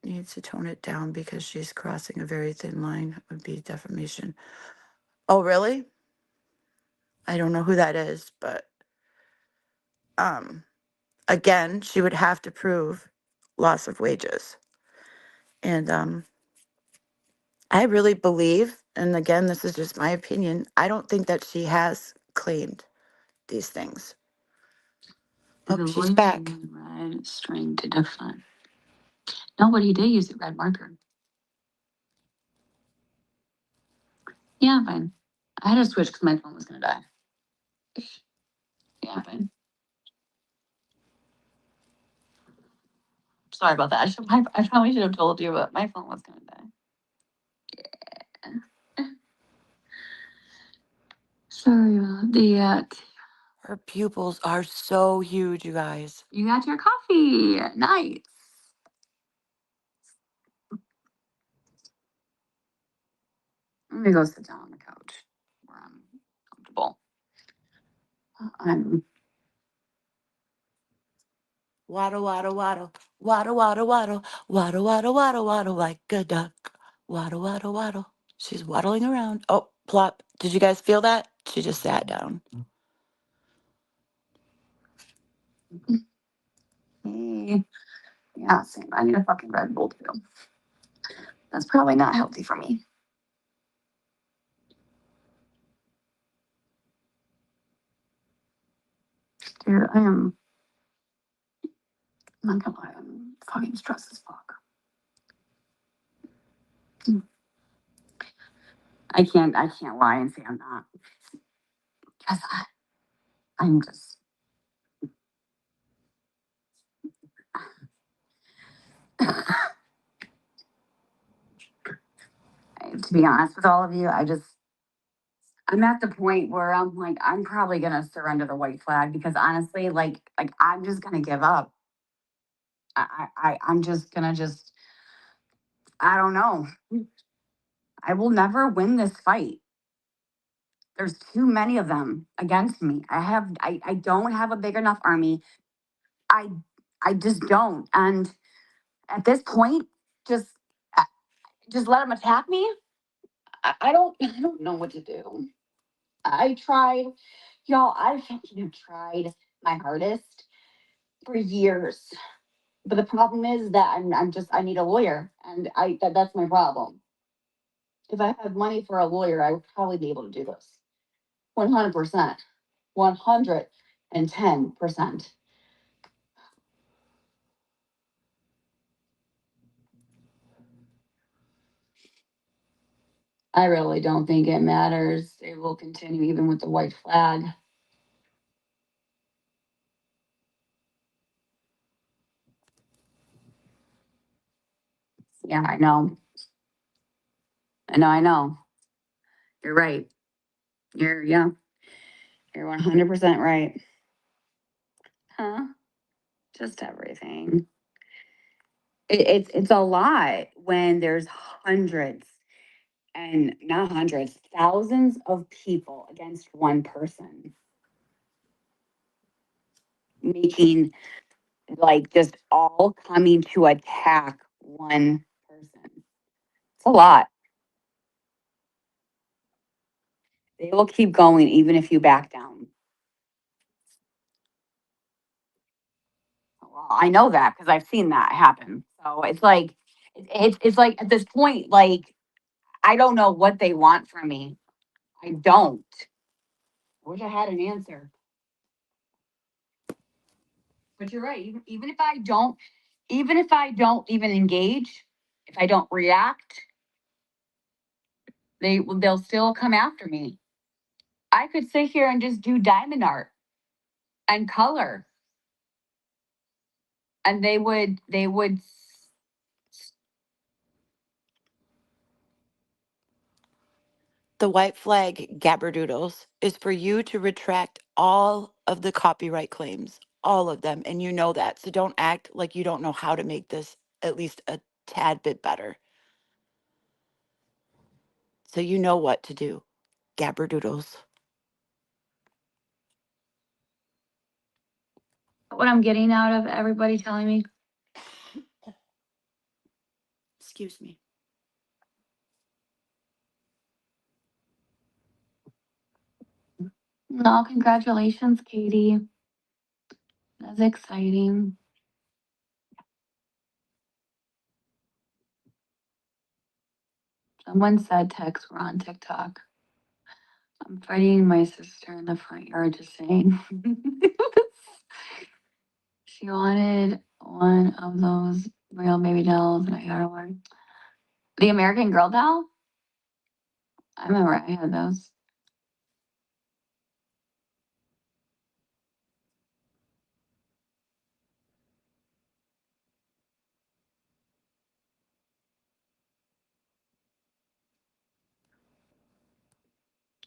Speaker 2: needs to tone it down because she's crossing a very thin line, would be defamation. Oh, really? I don't know who that is, but again, she would have to prove loss of wages. And I really believe, and again, this is just my opinion, I don't think that she has claimed these things. Oh, she's back.
Speaker 1: Red string to define. No, but he did use the red marker. Yeah, fine. I had to switch because my phone was gonna die. Yeah, fine. Sorry about that. I probably should have told you, but my phone was gonna die. Yeah. Sorry about that.
Speaker 2: Her pupils are so huge, you guys.
Speaker 1: You got your coffee. Nice. I'm gonna go sit down on the couch where I'm comfortable. I'm
Speaker 2: Waddle, waddle, waddle, waddle, waddle, waddle, waddle, waddle, waddle, waddle, like a duck. Waddle, waddle, waddle. She's waddling around. Oh, plop. Did you guys feel that? She just sat down.
Speaker 1: Hey. Yeah, same. I need a fucking Red Bull too. That's probably not healthy for me. Dude, I'm not gonna lie, I'm fucking stressed as fuck. I can't lie and say I'm not. Because I'm just be honest with all of you, I'm at the point where I'm like, I'm probably gonna surrender the white flag because honestly, like I'm just gonna give up. I'm just gonna I don't know. I will never win this fight. There's too many of them against me. I don't have a big enough army. I I just don't. And at this point, just uh, just let them attack me. I don't know what to do. I tried, y'all. I fucking have tried my hardest for years. But the problem is that I need a lawyer, and that's my problem. If I had money for a lawyer, I would probably be able to do this. 100%. 110%. I really don't think it matters. It will continue even with the white flag. Yeah, I know. I know. You're right. Yeah. You're 100% right. Huh? Just everything. It's a lot when there's hundreds and not hundreds, thousands of people against one person making like just all coming to attack one person. It's a lot. They will keep going even if you back down. Well, I know that because I've seen that happen. So it's like it's like at this point, like I don't know what they want from me. I don't. I wish I had an answer. But you're right. Even if I don't, even if I don't even engage, if I don't react, they'll still come after me. I could sit here and just do diamond art and color, and they would.
Speaker 2: The white flag, Gabberdoodles, is for you to retract all of the copyright claims, all of them. And you know that. So don't act like you don't know how to make this at least a tad bit better. So you know what to do, Gabberdoodles.
Speaker 1: What I'm getting out of everybody telling me.
Speaker 2: Excuse me.
Speaker 1: No, congratulations, Katie. That's exciting. Someone said text we're on TikTok. I'm fighting my sister in the front yard just saying. She wanted one of those real baby dolls, and I got her one. The American Girl doll? I remember I had those.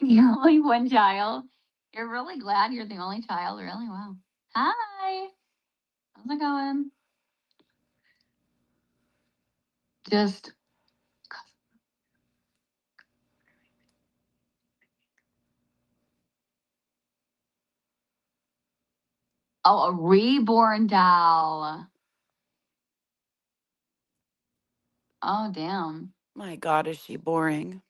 Speaker 1: You're only one child. You're really glad you're the only child, really? Wow. Hi. How's it going? Just a reborn doll. Oh damn.
Speaker 2: My God, is she boring?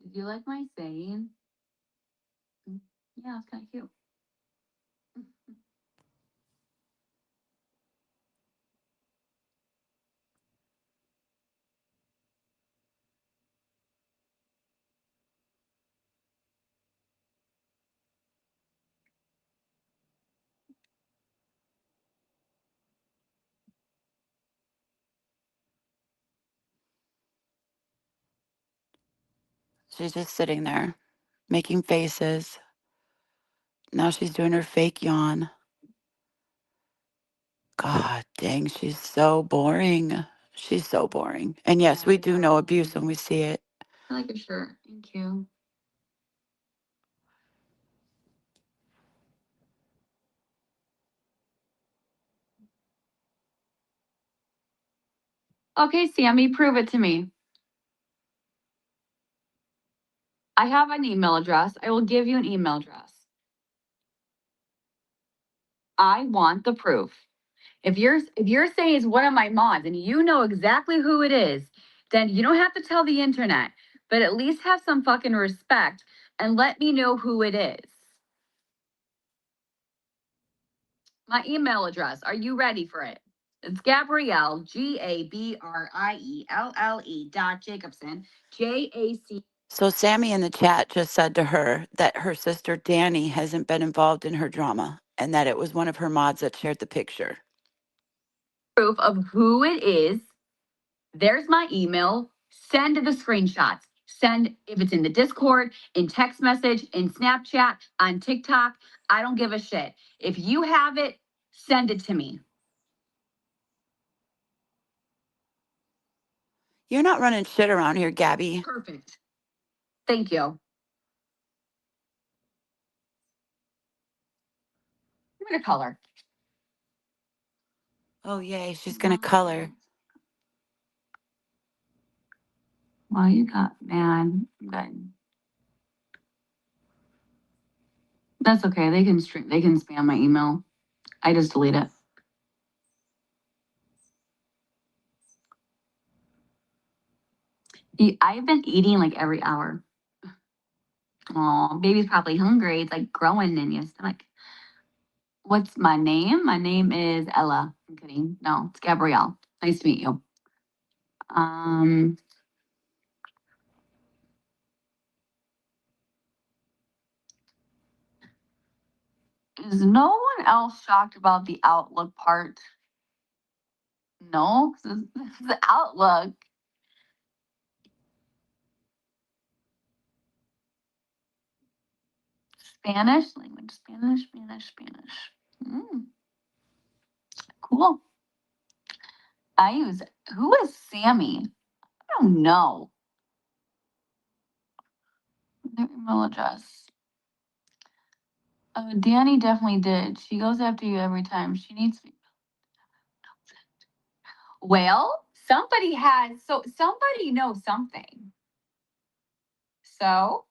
Speaker 1: Did you like my saying? Yeah, it's kind of cute.
Speaker 2: She's just sitting there making faces. Now she's doing her fake yawn. God dang, she's so boring. She's so boring. And yes,
Speaker 1: Yeah,
Speaker 2: we
Speaker 1: I
Speaker 2: do
Speaker 1: got
Speaker 2: know
Speaker 1: one.
Speaker 2: abuse when we see it.
Speaker 1: I like your shirt. Thank you. Okay, Sammy, prove it to me. I have an email address. I will give you an email address. I want the proof. If you're saying it's one of my mods and you know exactly who it is, then you don't have to tell the internet, but at least have some fucking respect and let me know who it is. My email address. Are you ready for it? It's Gabrielle, GABRIELLE .Jacobson,
Speaker 2: So Sammy in the chat just said to her that her sister Danny hasn't been involved in her drama and that it was one of her mods that shared the picture.
Speaker 1: proof of who it is. There's my email. Send the screenshots. Send if it's in the Discord, in text message, in Snapchat, on TikTok. I don't give a shit. If you have it, send it to me.
Speaker 2: You're not running shit around here, Gabby.
Speaker 1: Perfect. Thank you. I'm gonna color.
Speaker 2: Oh, yay. She's going to color.
Speaker 1: Well, you got, man. Good. That's okay. They can spam my email. I just delete it. I've been eating like every hour. Oh, baby's probably hungry. It's like growing in your stomach. What's my name? My name is Ella. I'm kidding. No, it's Gabrielle. Nice to meet you. Is no one else shocked about the Outlook part? No, 'cause it's the Outlook. Spanish language, Spanish. Cool. Who is Sammy? I don't know. Their email address. Danny definitely did. She goes after you every time. She needs to be. Well, somebody knows something. So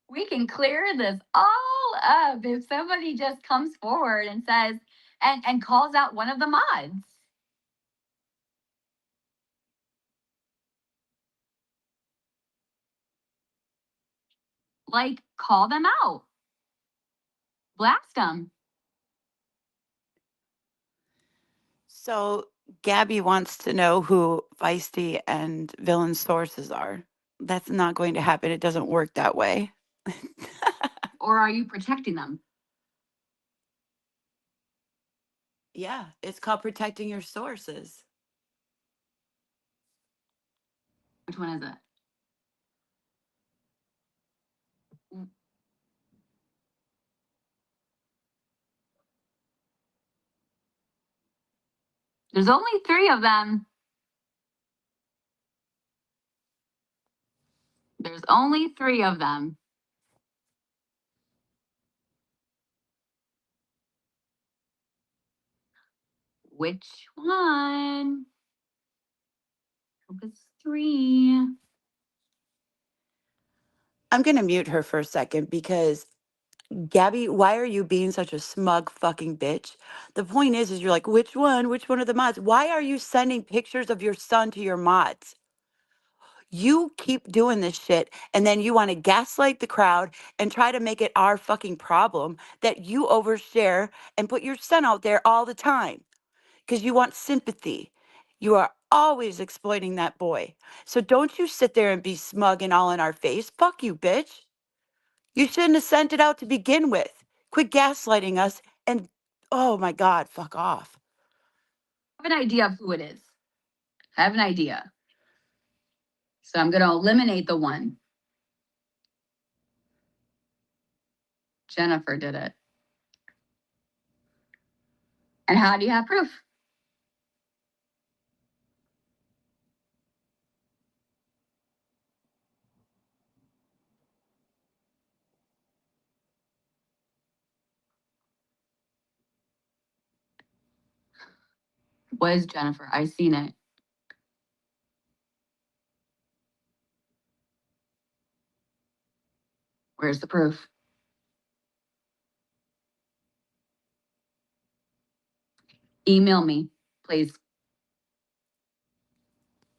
Speaker 1: we can clear this all up if somebody just comes forward and says and calls out one of the mods. Like, call them out. Blast them.
Speaker 2: So Gabby wants to know who Feisty and Villain sources are. That's not going to happen. It doesn't work that way.
Speaker 1: Or are you protecting them?
Speaker 2: Yeah, it's called protecting your sources.
Speaker 1: Which one is it? There's only 3 of them. There's only 3 of them. Which one? Hope it's 3.
Speaker 2: I'm going to mute her for a second because Gabby, why are you being such a smug fucking bitch? The point is you're like, which one? Which one of the mods? Why are you sending pictures of your son to your mods? You keep doing this shit and then you want to gaslight the crowd and try to make it our fucking problem that you overshare and put your son out there all the time because you want sympathy. You are always exploiting that boy. So don't you sit there and be smug and all in our face. Fuck you, bitch. You shouldn't have sent it out to begin with. Quit gaslighting us and, oh my God, fuck off.
Speaker 1: I have an idea of who it is. I have an idea. So I'm going to eliminate the one. Jennifer did it. And how do you have proof? Was Jennifer? I seen it. Where's the proof? Email me, please.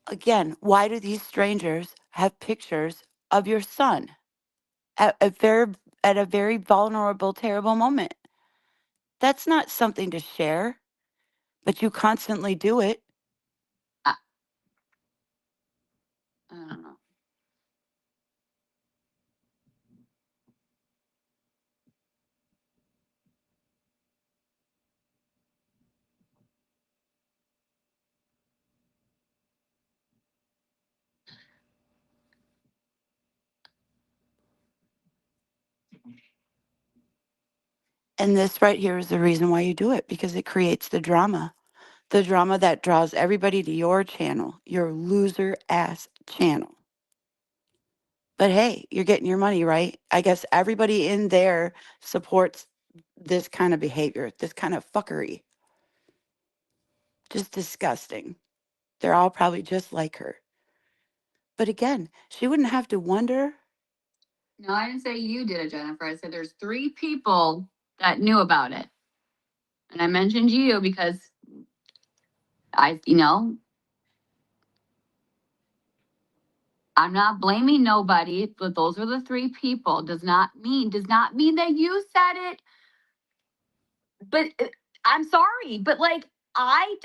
Speaker 2: Again, why do these strangers have pictures of your son at a very vulnerable, terrible moment? That's not something to share, but you constantly do it.
Speaker 1: I, I don't know.
Speaker 2: And this right here is the reason why you do it, because it creates the drama. The drama that draws everybody to your channel, your loser ass channel. But hey, you're getting your money, right? I guess everybody in there supports this kind of behavior, this kind of fuckery. Just disgusting. They're all probably just like her. But again, she wouldn't have to wonder.
Speaker 1: No, I didn't say you did it, Jennifer. I said there's 3 people that knew about it. And I mentioned you because I'm not blaming nobody, but those are the 3 people. Does not mean that you said it. But I'm sorry, but like I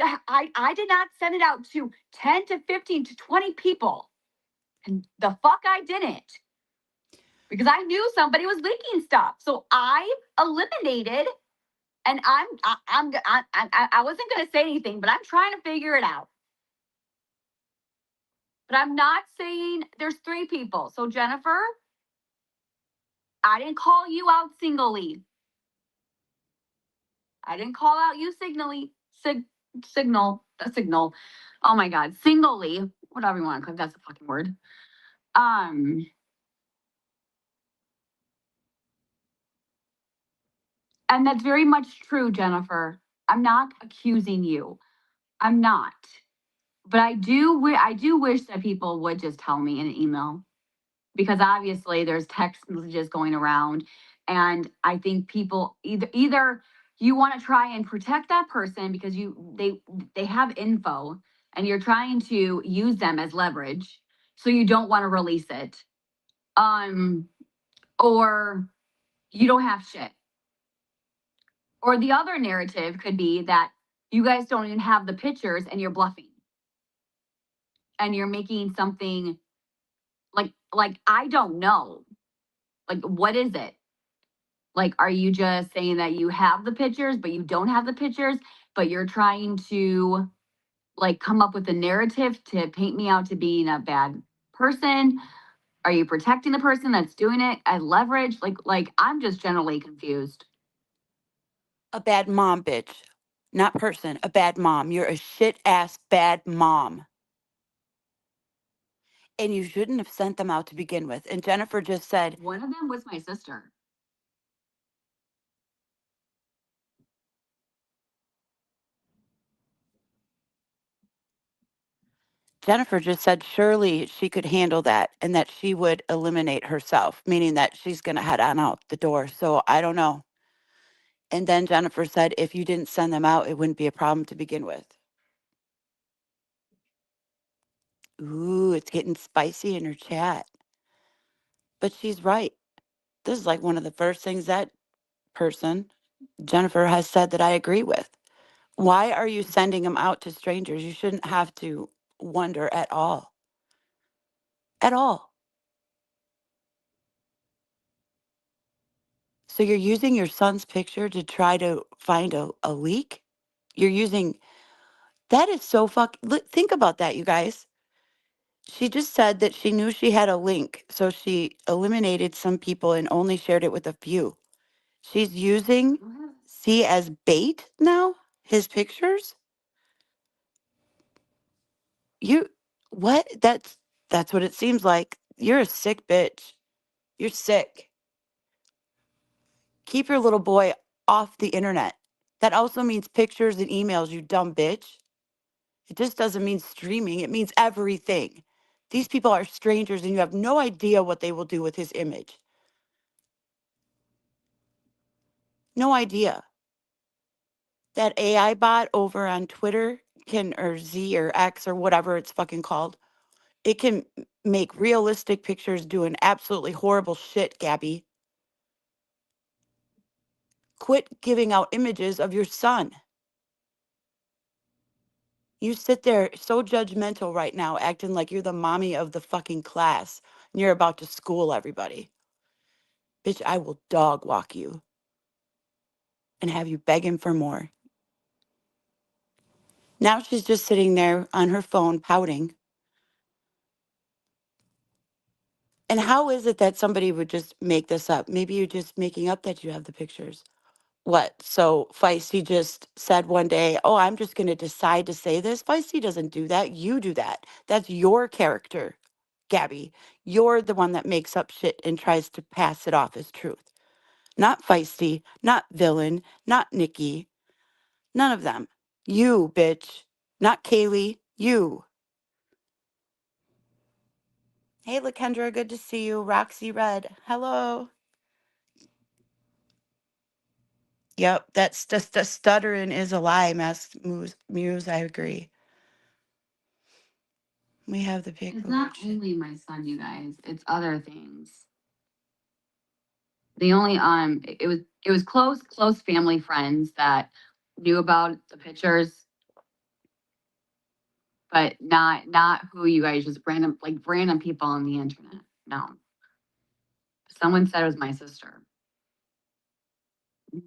Speaker 1: did not send it out to 10 to 15 to 20 people. And the fuck I didn't. Because I knew somebody was leaking stuff. So I eliminated, and I wasn't going to say anything, but I'm trying to figure it out. But I'm not saying there's 3 people. So Jennifer, I didn't call you out singly. I didn't call out you signal. Oh my God, singly, whatever you want to call it, that's a fucking word. And that's very much true, Jennifer. I'm not accusing you. I'm not. But I do wish that people would just tell me in an email, because obviously there's text messages going around, and I think people either you want to try and protect that person because they have info and you're trying to use them as leverage, so you don't want to release it. Or you don't have shit. Or the other narrative could be that you guys don't even have the pictures and you're bluffing. And you're making something like I don't know. Like, what is it? Like, are you just saying that you have the pictures, but you don't have the pictures, but you're trying to like come up with a narrative to paint me out to being a bad person? Are you protecting the person that's doing it as leverage? Like I'm just generally confused.
Speaker 2: A bad mom, bitch. Not person, a bad mom. You're a shit ass bad mom. And you shouldn't have sent them out to begin with. And Jennifer just said,
Speaker 1: One of them was my sister.
Speaker 2: Jennifer just said surely she could handle that and that she would eliminate herself, meaning that she's going to head on out the door. So I don't know. And then Jennifer said if you didn't send them out, it wouldn't be a problem to begin with. Ooh, it's getting spicy in her chat. But she's right. This is like one of the first things that person, Jennifer, has said that I agree with. Why are you sending them out to strangers? You shouldn't have to wonder at all. At all. So you're using your son's picture to try to find a leak? You're using that is so think about that, you guys. She just said that she knew she had a link, so she eliminated some people and only shared it with a few. She's using C as bait now, his pictures. You what? That's what it seems like. You're a sick bitch. You're sick. Keep your little boy off the internet. That also means pictures and emails, you dumb bitch. It just doesn't mean streaming. It means everything. These people are strangers and you have no idea what they will do with his image. No idea. That AI bot over on Twitter can, or Z or X or whatever it's fucking called, it can make realistic pictures doing absolutely horrible shit, Gabby. Quit giving out images of your son. You sit there so judgmental right now, acting like you're the mommy of the fucking class and you're about to school everybody. Bitch, I will dog walk you and have you begging for more. Now she's just sitting there on her phone pouting. And how is it that somebody would just make this up? Maybe you're just making up that you have the pictures. What? So Feisty just said one day, oh, I'm just going to decide to say this. Feisty doesn't do that. You do that. That's your character, Gabby. You're the one that makes up shit and tries to pass it off as truth. Not Feisty, not Villain, not Nikki. None of them. You, bitch. Not Kaylee. You. Hey, Lakendra, good to see you. Roxy Red. Hello. Yep, that's just the stuttering is a lie, Muse. I agree. We have the
Speaker 1: It's
Speaker 2: paperwork.
Speaker 1: not only my son, you guys. It's other things. The only it was close family friends that knew about the pictures, but not who you guys, just random people on the internet. No. Someone said it was my sister.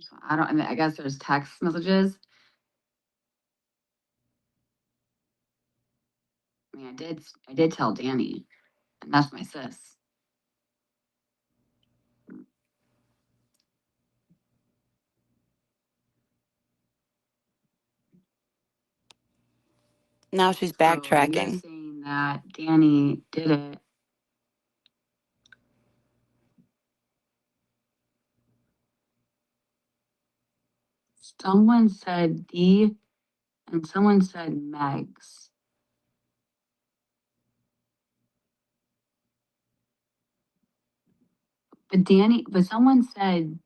Speaker 1: So I guess there's text messages. I mean, I did tell Danny, and that's my sis.
Speaker 2: Now she's
Speaker 1: So
Speaker 2: backtracking.
Speaker 1: you're saying that Danny did it. Someone said D and someone said Megs. But someone said,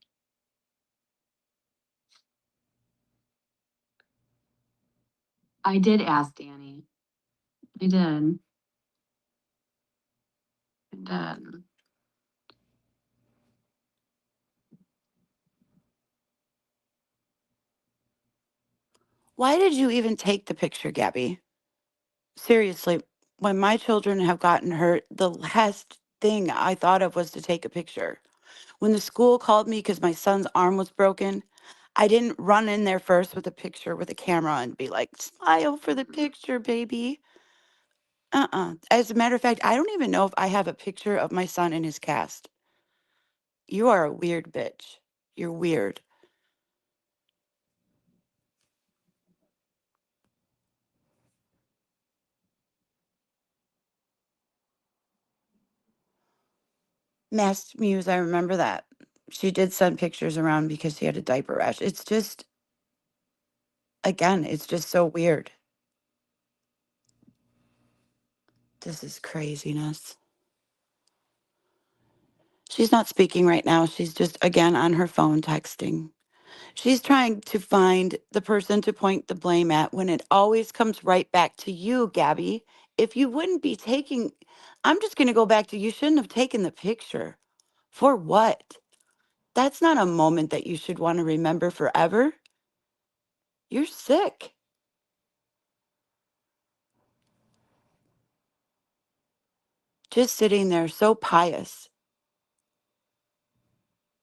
Speaker 1: I did ask Danny. I did. I did.
Speaker 2: Why did you even take the picture, Gabby? Seriously, when my children have gotten hurt, the last thing I thought of was to take a picture. When the school called me because my son's arm was broken, I didn't run in there first with a picture with a camera and be like, smile for the picture, baby. As a matter of fact, I don't even know if I have a picture of my son in his cast. You are a weird bitch. You're weird. Masked Muse, I remember that. She did send pictures around because she had a diaper rash. It's just, again, it's just so weird. This is craziness. She's not speaking right now. She's just, again, on her phone texting. She's trying to find the person to point the blame at when it always comes right back to you, Gabby. If you wouldn't be taking, I'm just going to go back to you shouldn't have taken the picture. For what? That's not a moment that you should want to remember forever. You're sick. Just sitting there so pious.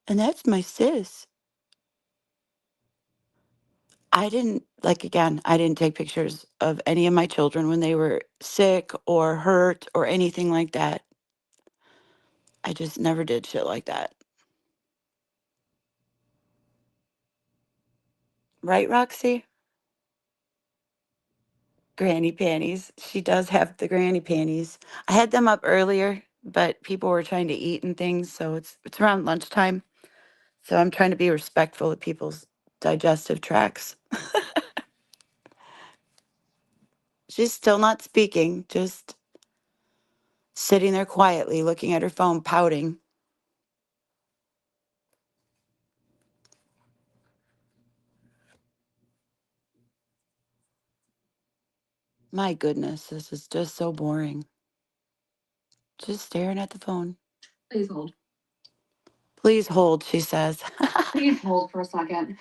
Speaker 2: And that's my sis. I didn't, like, again, I didn't take pictures of any of my children when they were sick or hurt or anything like that. I just never did shit like that. Right, Roxy? Granny panties. She does have the granny panties. I had them up earlier, but people were trying to eat and things, so it's around lunchtime. So I'm trying to be respectful of people's digestive tracts. She's still not speaking, just sitting there quietly, looking at her phone, pouting. My goodness, this is just so boring. Just staring at the phone.
Speaker 1: Please hold.
Speaker 2: Please hold, she says.
Speaker 1: Please hold for a second.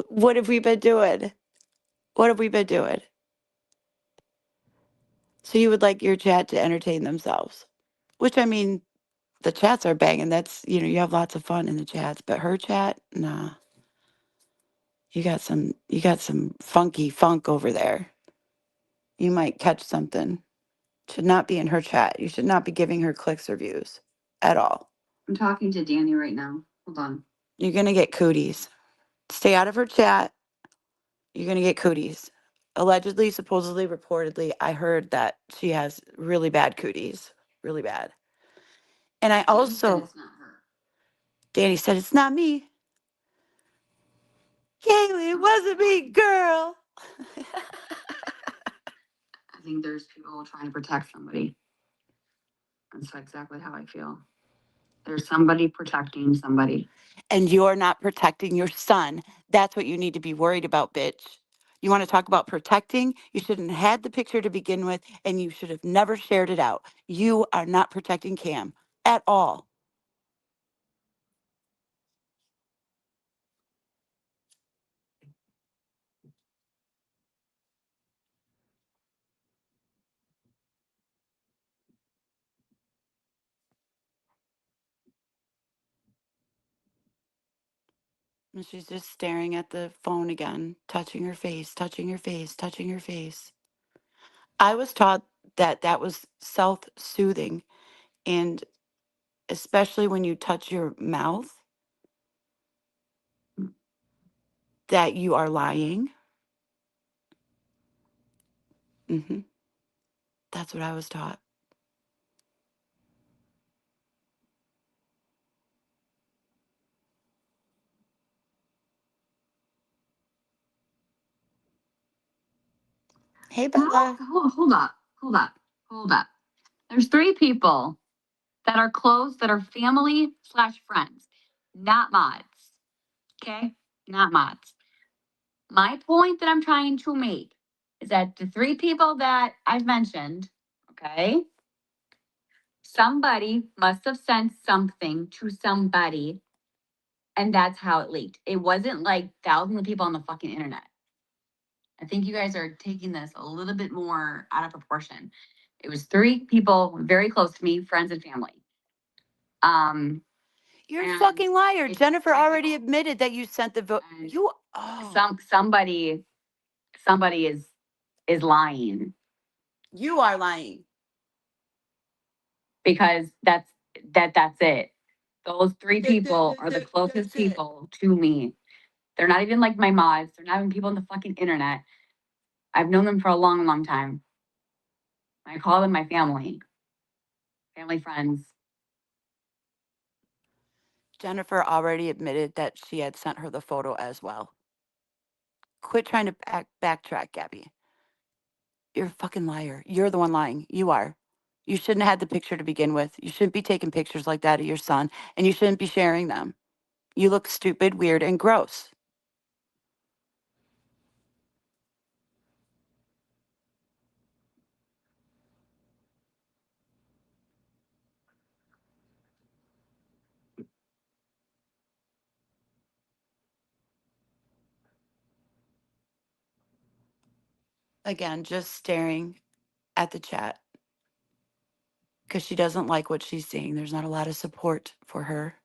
Speaker 2: What have we been doing? What have we been doing? So you would like your chat to entertain themselves, which I mean, the chats are banging. That's, you have lots of fun in the chats, but her chat, nah. You got some funky funk over there. You might catch something. Should not be in her chat. You should not be giving her clicks or views at all.
Speaker 1: I'm talking to Danny right now. Hold on.
Speaker 2: You're going to get cooties. Stay out of her chat. You're going to get cooties. Allegedly, supposedly, reportedly, I heard that she has really bad cooties. Really bad. And I also,
Speaker 1: It's not her.
Speaker 2: Danny said, it's not me. Kaylee, it wasn't me, girl.
Speaker 1: I think there's people trying to protect somebody. That's exactly how I feel. There's somebody protecting somebody.
Speaker 2: And you're not protecting your son. That's what you need to be worried about, bitch. You want to talk about protecting? You shouldn't have had the picture to begin with, and you should have never shared it out. You are not protecting Cam at all. And she's just staring at the phone again, touching her face, touching her face, touching her face. I was taught that that was self-soothing, and especially when you touch your mouth, that you are lying. hmm That's what I was taught. Hey, Bella.
Speaker 1: Hold up. Hold up. Hold up. There's 3 people that are close, that are family/friends, not mods. Okay? Not mods. My point that I'm trying to make is that the 3 people that I've mentioned, okay, somebody must have sent something to somebody, and that's how it leaked. It wasn't like thousands of people on the fucking internet. I think you guys are taking this a little bit more out of proportion. It was 3 people very close to me, friends and family.
Speaker 2: You're a
Speaker 1: And
Speaker 2: fucking liar.
Speaker 1: it's
Speaker 2: Jennifer already
Speaker 1: critical.
Speaker 2: admitted that you sent the vote.
Speaker 1: And
Speaker 2: You,
Speaker 1: somebody is lying,
Speaker 2: you are lying.
Speaker 1: because that's it. Those 3 people are the closest
Speaker 2: That's it.
Speaker 1: people to me. They're not even like my mods. They're not even people on the fucking internet. I've known them for a long, long time. I call them my family, friends.
Speaker 2: Jennifer already admitted that she had sent her the photo as well. Quit trying to backtrack, Gabby. You're a fucking liar. You're the one lying. You are. You shouldn't have had the picture to begin with. You shouldn't be taking pictures like that of your son, and you shouldn't be sharing them. You look stupid, weird, and gross. Again, just staring at the chat because she doesn't like what she's seeing. There's not a lot of support for her.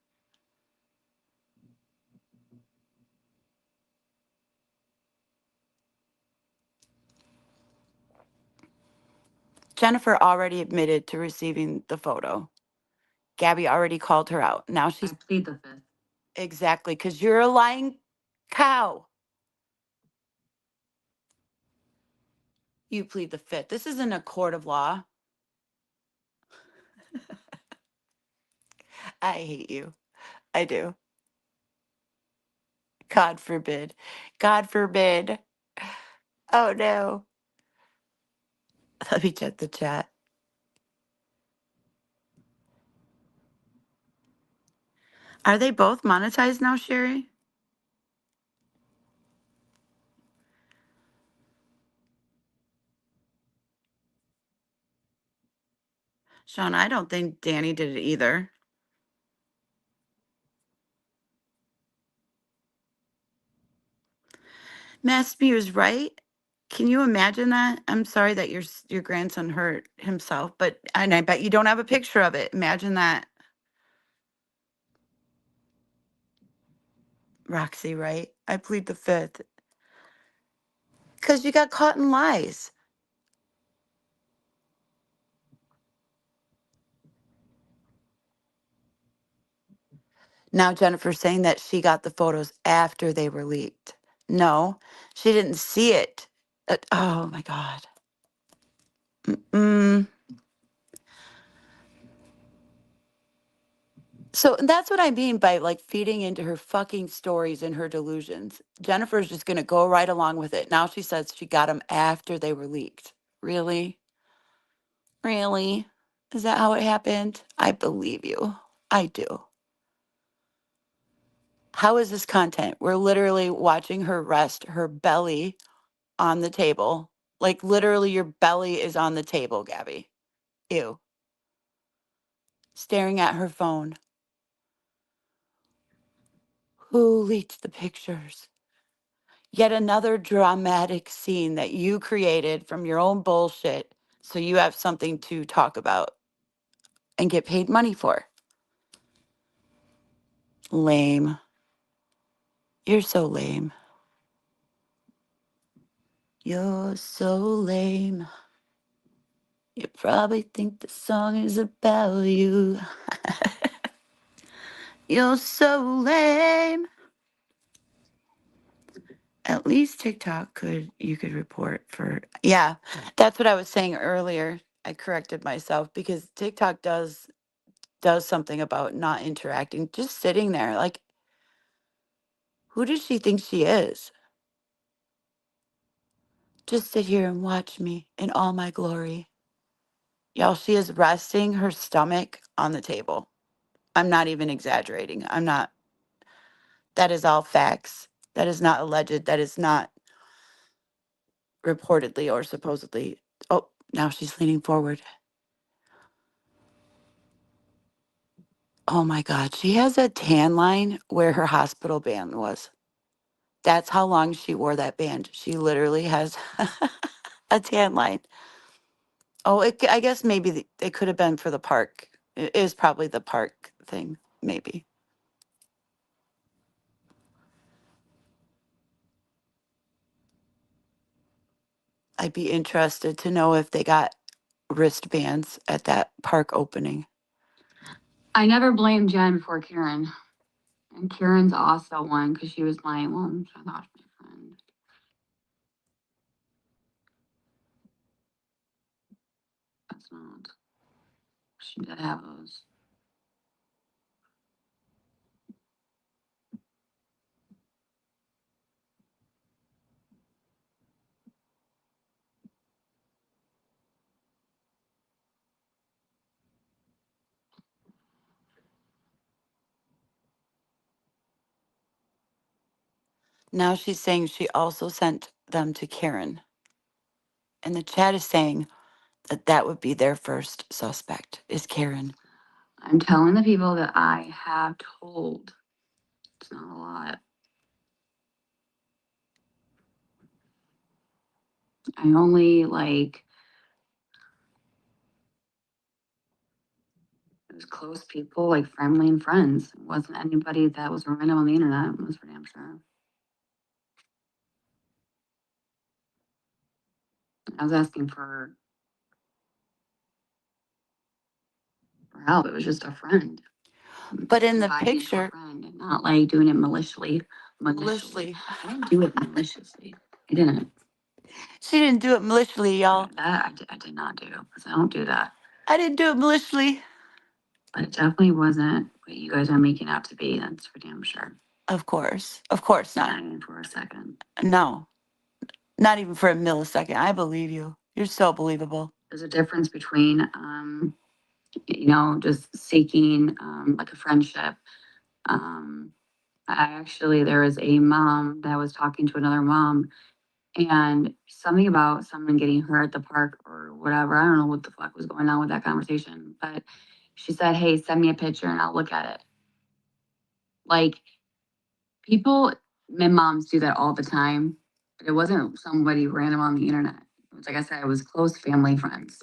Speaker 2: Jennifer already admitted to receiving the photo. Gabby already called her out. Now she's
Speaker 1: I plead the 5th.
Speaker 2: exactly because you're a lying cow. You plead the 5th. This isn't a court of law. I hate you. I do. God forbid. God forbid. Oh no. Let me check the chat. Are they both monetized now, Sherry? Sean, I don't think Danny did it either. Mass Spears, right? Can you imagine that? I'm sorry that your grandson hurt himself, but and I bet you don't have a picture of it. Imagine that. Roxy, right? I plead the fifth. Because you got caught in lies. Now Jennifer's saying that she got the photos after they were leaked. No, she didn't see it. Oh my God. Mm. So that's what I mean by like feeding into her fucking stories and her delusions. Jennifer's just going to go right along with it. Now she says she got them after they were leaked. Really? Really? Is that how it happened? I believe you. I do. How is this content? We're literally watching her rest her belly on the table. Like literally your belly is on the table, Gabby. Ew. Staring at her phone. Who leaked the pictures? Yet another dramatic scene that you created from your own bullshit so you have something to talk about and get paid money for. Lame. You're so lame. You're so lame. You probably think the song is about you. You're so lame. At least TikTok you could report for, yeah, that's what I was saying earlier. I corrected myself because TikTok does something about not interacting, just sitting there. Like, who does she think she is? Just sit here and watch me in all my glory. Y'all, she is resting her stomach on the table. I'm not even exaggerating. I'm not. That is all facts. That is not alleged. That is not reportedly or supposedly. Oh, now she's leaning forward. Oh my God. She has a tan line where her hospital band was. That's how long she wore that band. She literally has a tan line. Oh, I guess maybe it could have been for the park. It is probably the park thing, maybe. I'd be interested to know if they got wristbands at that park opening.
Speaker 1: I never blamed Jen for Karen. And Karen's also one because she was my, well, I thought she was my friend. That's not. She did have those.
Speaker 2: Now she's saying she also sent them to Karen. And the chat is saying that that would be their first suspect, is Karen.
Speaker 1: I'm telling the people that I have told. It's not a lot. I only like, it was close people, like family and friends. It wasn't anybody that was random on the internet. It was for damn sure. I was asking for help. It was just a friend.
Speaker 2: But in the
Speaker 1: Confiding in a
Speaker 2: picture,
Speaker 1: friend and not like doing it maliciously.
Speaker 2: maliciously.
Speaker 1: I didn't do it maliciously. I didn't.
Speaker 2: She didn't do it maliciously, y'all.
Speaker 1: That I did not do because I don't do that.
Speaker 2: I didn't do it maliciously.
Speaker 1: But it definitely wasn't what you guys are making out to be. That's for damn sure.
Speaker 2: Of course. Of course not.
Speaker 1: Not even for a second.
Speaker 2: No, not even for a millisecond. I believe you. You're so believable.
Speaker 1: There's a difference between, just seeking like a friendship. There was a mom that was talking to another mom, and something about someone getting hurt at the park or whatever. I don't know what the fuck was going on with that conversation, but she said, "Hey, send me a picture and I'll look at it." Like, people, my moms do that all the time. But it wasn't somebody random on the internet. It was, like I said, it was close family friends.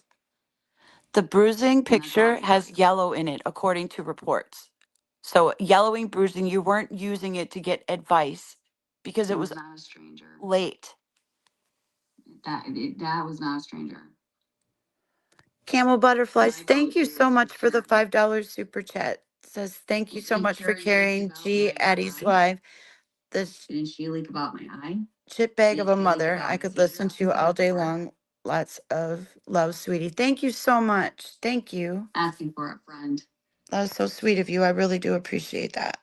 Speaker 2: The bruising picture has yellow in it, according to reports. So yellowing, bruising, you weren't using it to get advice because it was
Speaker 1: not a stranger.
Speaker 2: Late.
Speaker 1: That was not a stranger.
Speaker 2: Camel Butterflies, thank you so much for the $5 super chat. Says, thank you so much for carrying G Addie's live. This
Speaker 1: Didn't she leak about my eye?
Speaker 2: chip bag of a mother I could listen to all day long. Lots of love, sweetie. Thank you so much. Thank you.
Speaker 1: Asking for a friend.
Speaker 2: That was so sweet of you. I really do appreciate that.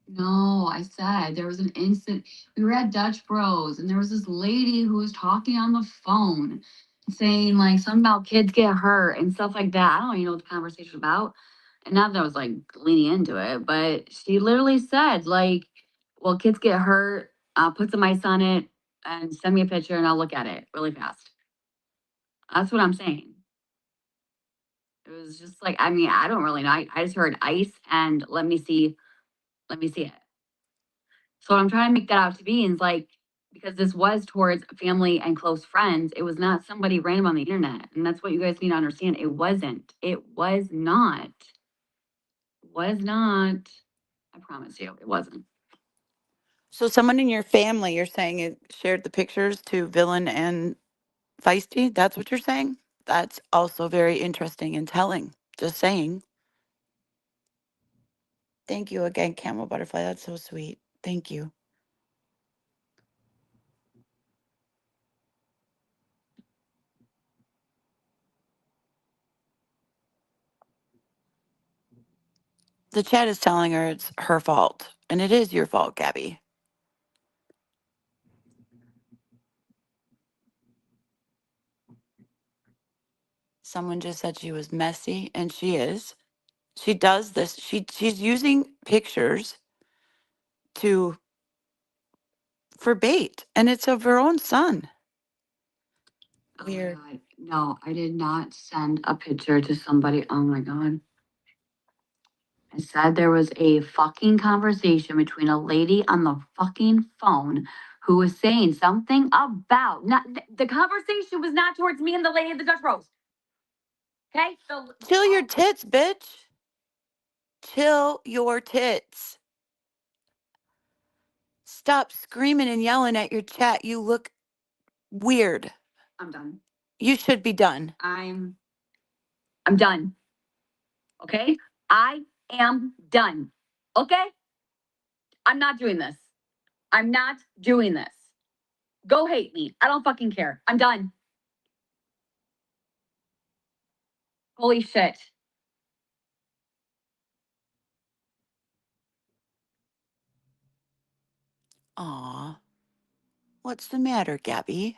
Speaker 1: No, I said there was an incident. We were at Dutch Bros, and there was this lady who was talking on the phone, saying like something about kids get hurt and stuff like that. I don't even know what the conversation was about. And not that I was like leaning into it, but she literally said like, "Well, kids get hurt. I'll put some ice on it and send me a picture, and I'll look at it really fast." That's what I'm saying. It was just like, I mean, I don't really know. I just heard ice and let me see it. So what I'm trying to make that out to be is like, because this was towards family and close friends, it was not somebody random on the internet. And that's what you guys need to understand. It wasn't. It was not. Was not. I promise you, it wasn't.
Speaker 2: So someone in your family, you're saying, it shared the pictures to Villain and Feisty? That's what you're saying? That's also very interesting and telling. Just saying. Thank you again, Camel Butterfly. That's so sweet. Thank you. The chat is telling her it's her fault. And it is your fault, Gabby. Someone just said she was messy, and she is. She does this. She's using pictures for bait, and it's of her own son. Weird.
Speaker 1: Oh no, I did not send a picture to somebody. Oh my God. I said there was a fucking conversation between a lady on the fucking phone who was saying something about not the conversation was not towards me and the lady at the Dutch Bros. Okay? So
Speaker 2: Chill your tits, bitch. Chill your tits. Stop screaming and yelling at your chat. You look weird.
Speaker 1: I'm done.
Speaker 2: You should be done.
Speaker 1: I'm done. Okay? I am done. Okay? I'm not doing this. I'm not doing this. Go hate me. I don't fucking care. I'm done. Holy shit.
Speaker 2: Aw. What's the matter, Gabby?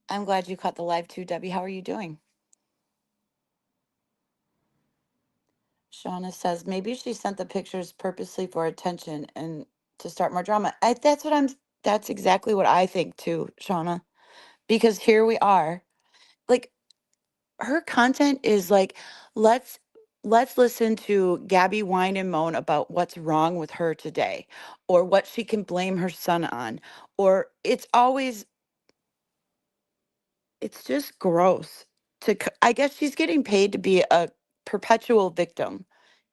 Speaker 2: I'm glad you caught the live too, Debbie. How are you doing? Shauna says maybe she sent the pictures purposely for attention and to start more drama. That's exactly what I think too, Shauna. Because here we are. Like, her content is like, let's listen to Gabby whine and moan about what's wrong with her today, or what she can blame her son on, or it's just gross. I guess she's getting paid to be a perpetual victim,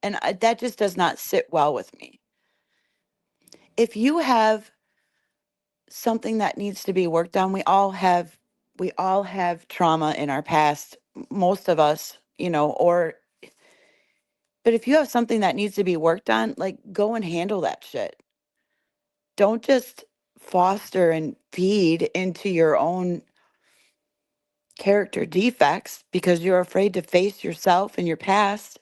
Speaker 2: and that just does not sit well with me. If you have something that needs to be worked on, we all have trauma in our past, most of us, but if you have something that needs to be worked on, like, go and handle that shit. Don't just foster and feed into your own character defects because you're afraid to face yourself and your past,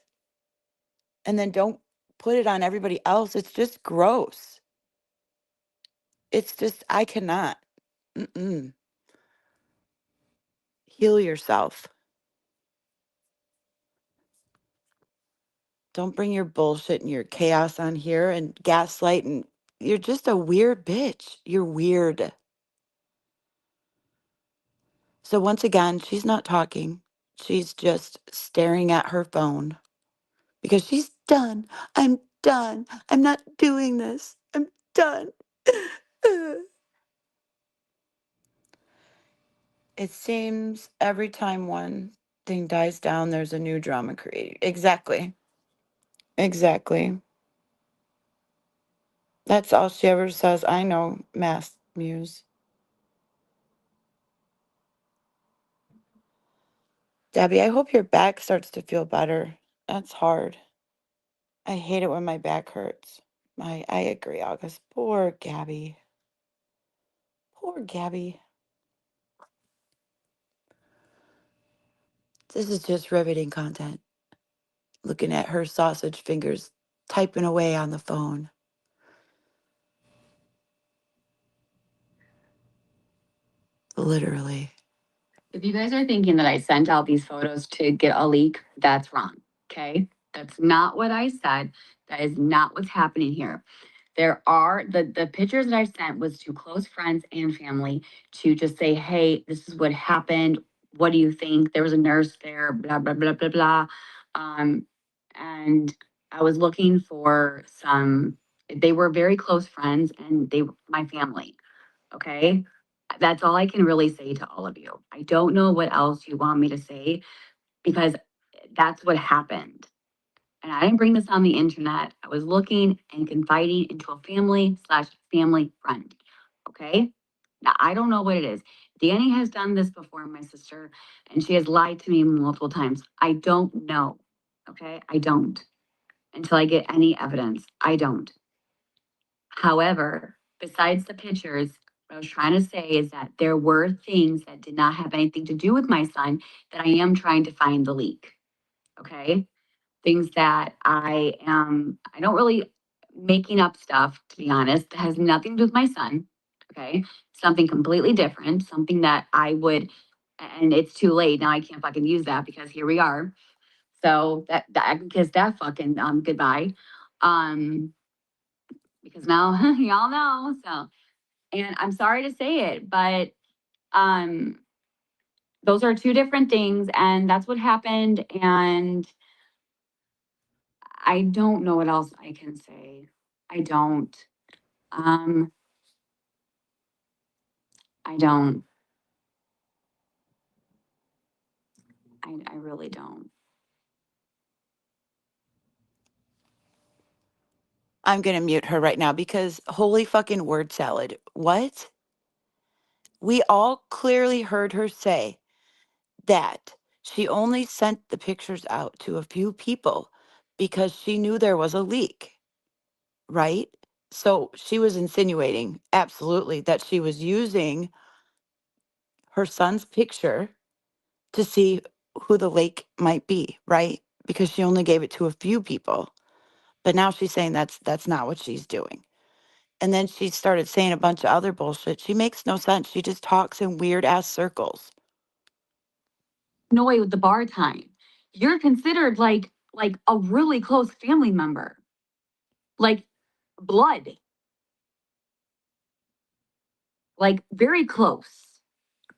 Speaker 2: and then don't put it on everybody else. It's just gross. It's just, I cannot. Mm-mm. Heal yourself. Don't bring your bullshit and your chaos on here and gaslight, and you're just a weird bitch. You're weird. So once again, she's not talking. She's just staring at her phone because she's done. I'm done. I'm not doing this. I'm done. It seems every time one thing dies down, there's a new drama created. Exactly. Exactly. That's all she ever says. I know, Mass Muse. Debbie, I hope your back starts to feel better. That's hard. I hate it when my back hurts. I agree, August. Poor Gabby. Poor Gabby. This is just riveting content. Looking at her sausage fingers typing away on the phone. Literally.
Speaker 1: If you guys are thinking that I sent out these photos to get a leak, that's wrong. Okay. That's not what I said. That is not what's happening here. There are the pictures that I sent was to close friends and family to just say, hey, this is what happened. What do you think? There was a nurse there, blah, blah, blah, blah, blah. And I was looking for they were very close friends and they were my family. Okay. That's all I can really say to all of you. I don't know what else you want me to say because that's what happened. And I didn't bring this on the internet. I was looking and confiding into a family/family friend. Okay. Now, I don't know what it is. Danny has done this before, my sister, and she has lied to me multiple times. I don't know. Okay. I don't until I get any evidence. I don't. However, besides the pictures, what I was trying to say is that there were things that did not have anything to do with my son that I am trying to find the leak. Okay. Things that I don't really making up stuff, to be honest, that has nothing to do with my son. Okay. Something completely different, something that I would, and it's too late. Now I can't fucking use that because here we are. So that I can kiss that fucking goodbye. Um, because now y'all know. So, and I'm sorry to say it, but um those are two different things, and that's what happened. And I don't know what else I can say. I don't. Um, I don't. I really don't.
Speaker 2: I'm going to mute her right now because holy fucking word salad. What? We all clearly heard her say that she only sent the pictures out to a few people because she knew there was a leak, right? So she was insinuating absolutely that she was using her son's picture to see who the lake might be, right? Because she only gave it to a few people. But now she's saying that's not what she's doing. And then she started saying a bunch of other bullshit. She makes no sense. She just talks in weird ass circles.
Speaker 1: Annoyed with the bar time. You're considered like a really close family member, like blood, like very close.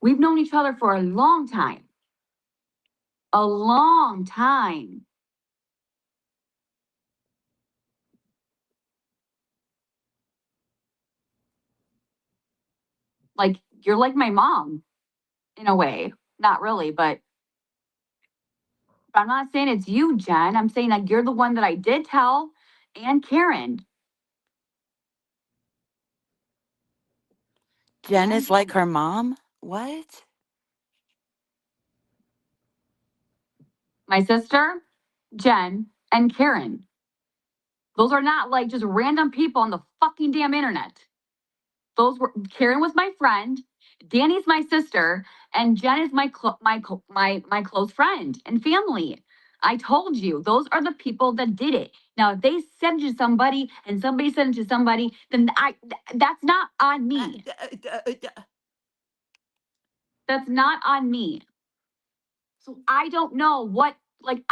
Speaker 1: We've known each other for a long time. A long time. Like you're like my mom in a way. Not really, but I'm not saying it's you, Jen. I'm saying like you're the one that I did tell and Karen.
Speaker 2: Jen is like her mom? What?
Speaker 1: My sister, Jen, and Karen. Those are not like just random people on the fucking damn internet. Those were Karen was my friend, Danny's my sister, And Jen is my close friend and family. I told you, those are the people that did it. Now, if they send it to somebody and somebody sent it to somebody, then that's not on me. That's not on me. So I don't know what, like,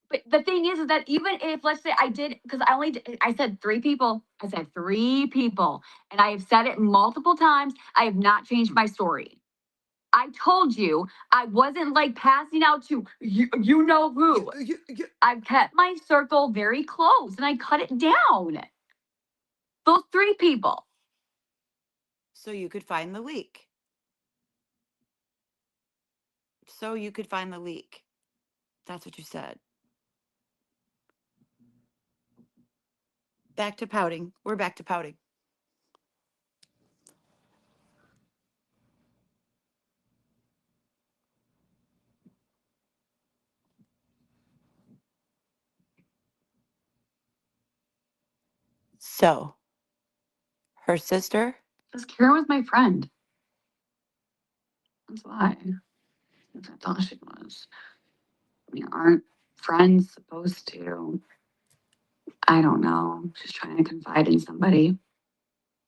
Speaker 1: but the thing is that even if, let's say I did, because I said 3 people. I said 3 people. And I have said it multiple times. I have not changed my story. I told you I wasn't like passing out to you know who. I've kept my circle very close and I cut it down. Those 3 people.
Speaker 2: So you could find the leak. So you could find the leak. That's what you said. Back to pouting. We're back to pouting. So, her sister?
Speaker 1: Because Karen was my friend. That's why. I thought she was. I mean, aren't friends supposed to? I don't know. She's trying to confide in somebody,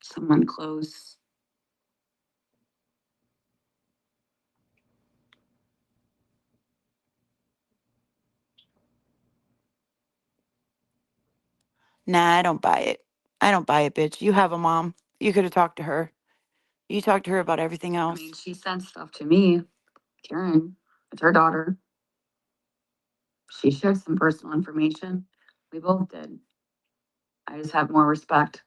Speaker 1: someone close.
Speaker 2: Nah, I don't buy it. I don't buy it, bitch. You have a mom. You could have talked to her. You talked to her about everything
Speaker 1: I
Speaker 2: else.
Speaker 1: mean, she sent stuff to me, Karen. It's her daughter. She shared some personal information. We both did. I just have more respect.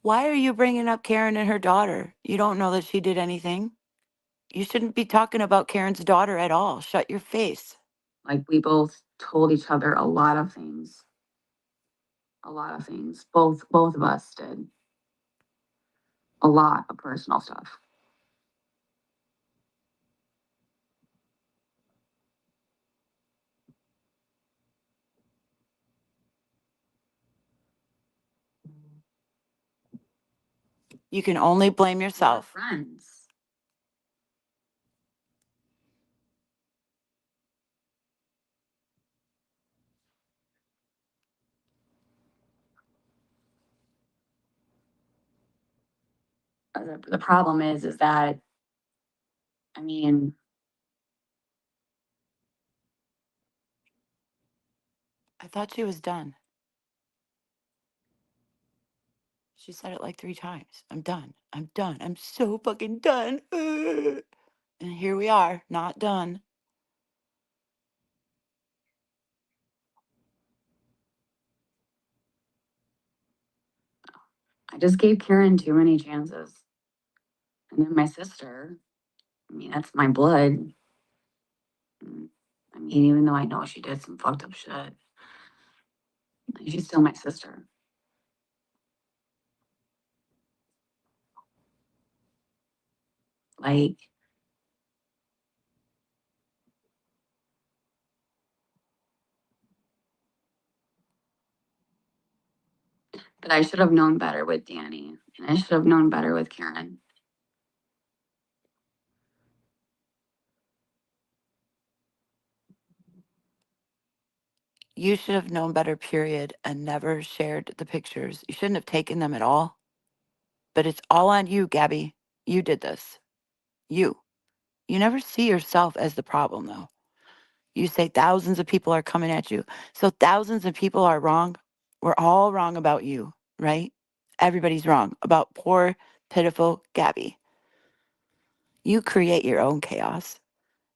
Speaker 2: Why are you bringing up Karen and her daughter? You don't know that she did anything. You shouldn't be talking about Karen's daughter at all. Shut your face.
Speaker 1: Like, we both told each other a lot of things. A lot of things. Both of us did. A lot of personal stuff.
Speaker 2: You can only blame yourself.
Speaker 1: We're friends. The problem is that, I mean,
Speaker 2: I thought she was done. She said it like 3 times. I'm done. I'm done. I'm so fucking done. And here we are, not done.
Speaker 1: I just gave Karen too many chances. And then my sister, I mean, that's my blood. I mean, even though I know she did some fucked up shit, she's still my sister. Like, but I should have known better with Danny, and I should have known better with Karen.
Speaker 2: You should have known better, period, and never shared the pictures. You shouldn't have taken them at all. But it's all on you, Gabby. You did this. You. You never see yourself as the problem, though. You say thousands of people are coming at you. So thousands of people are wrong. We're all wrong about you, right? Everybody's wrong about poor, pitiful Gabby. You create your own chaos.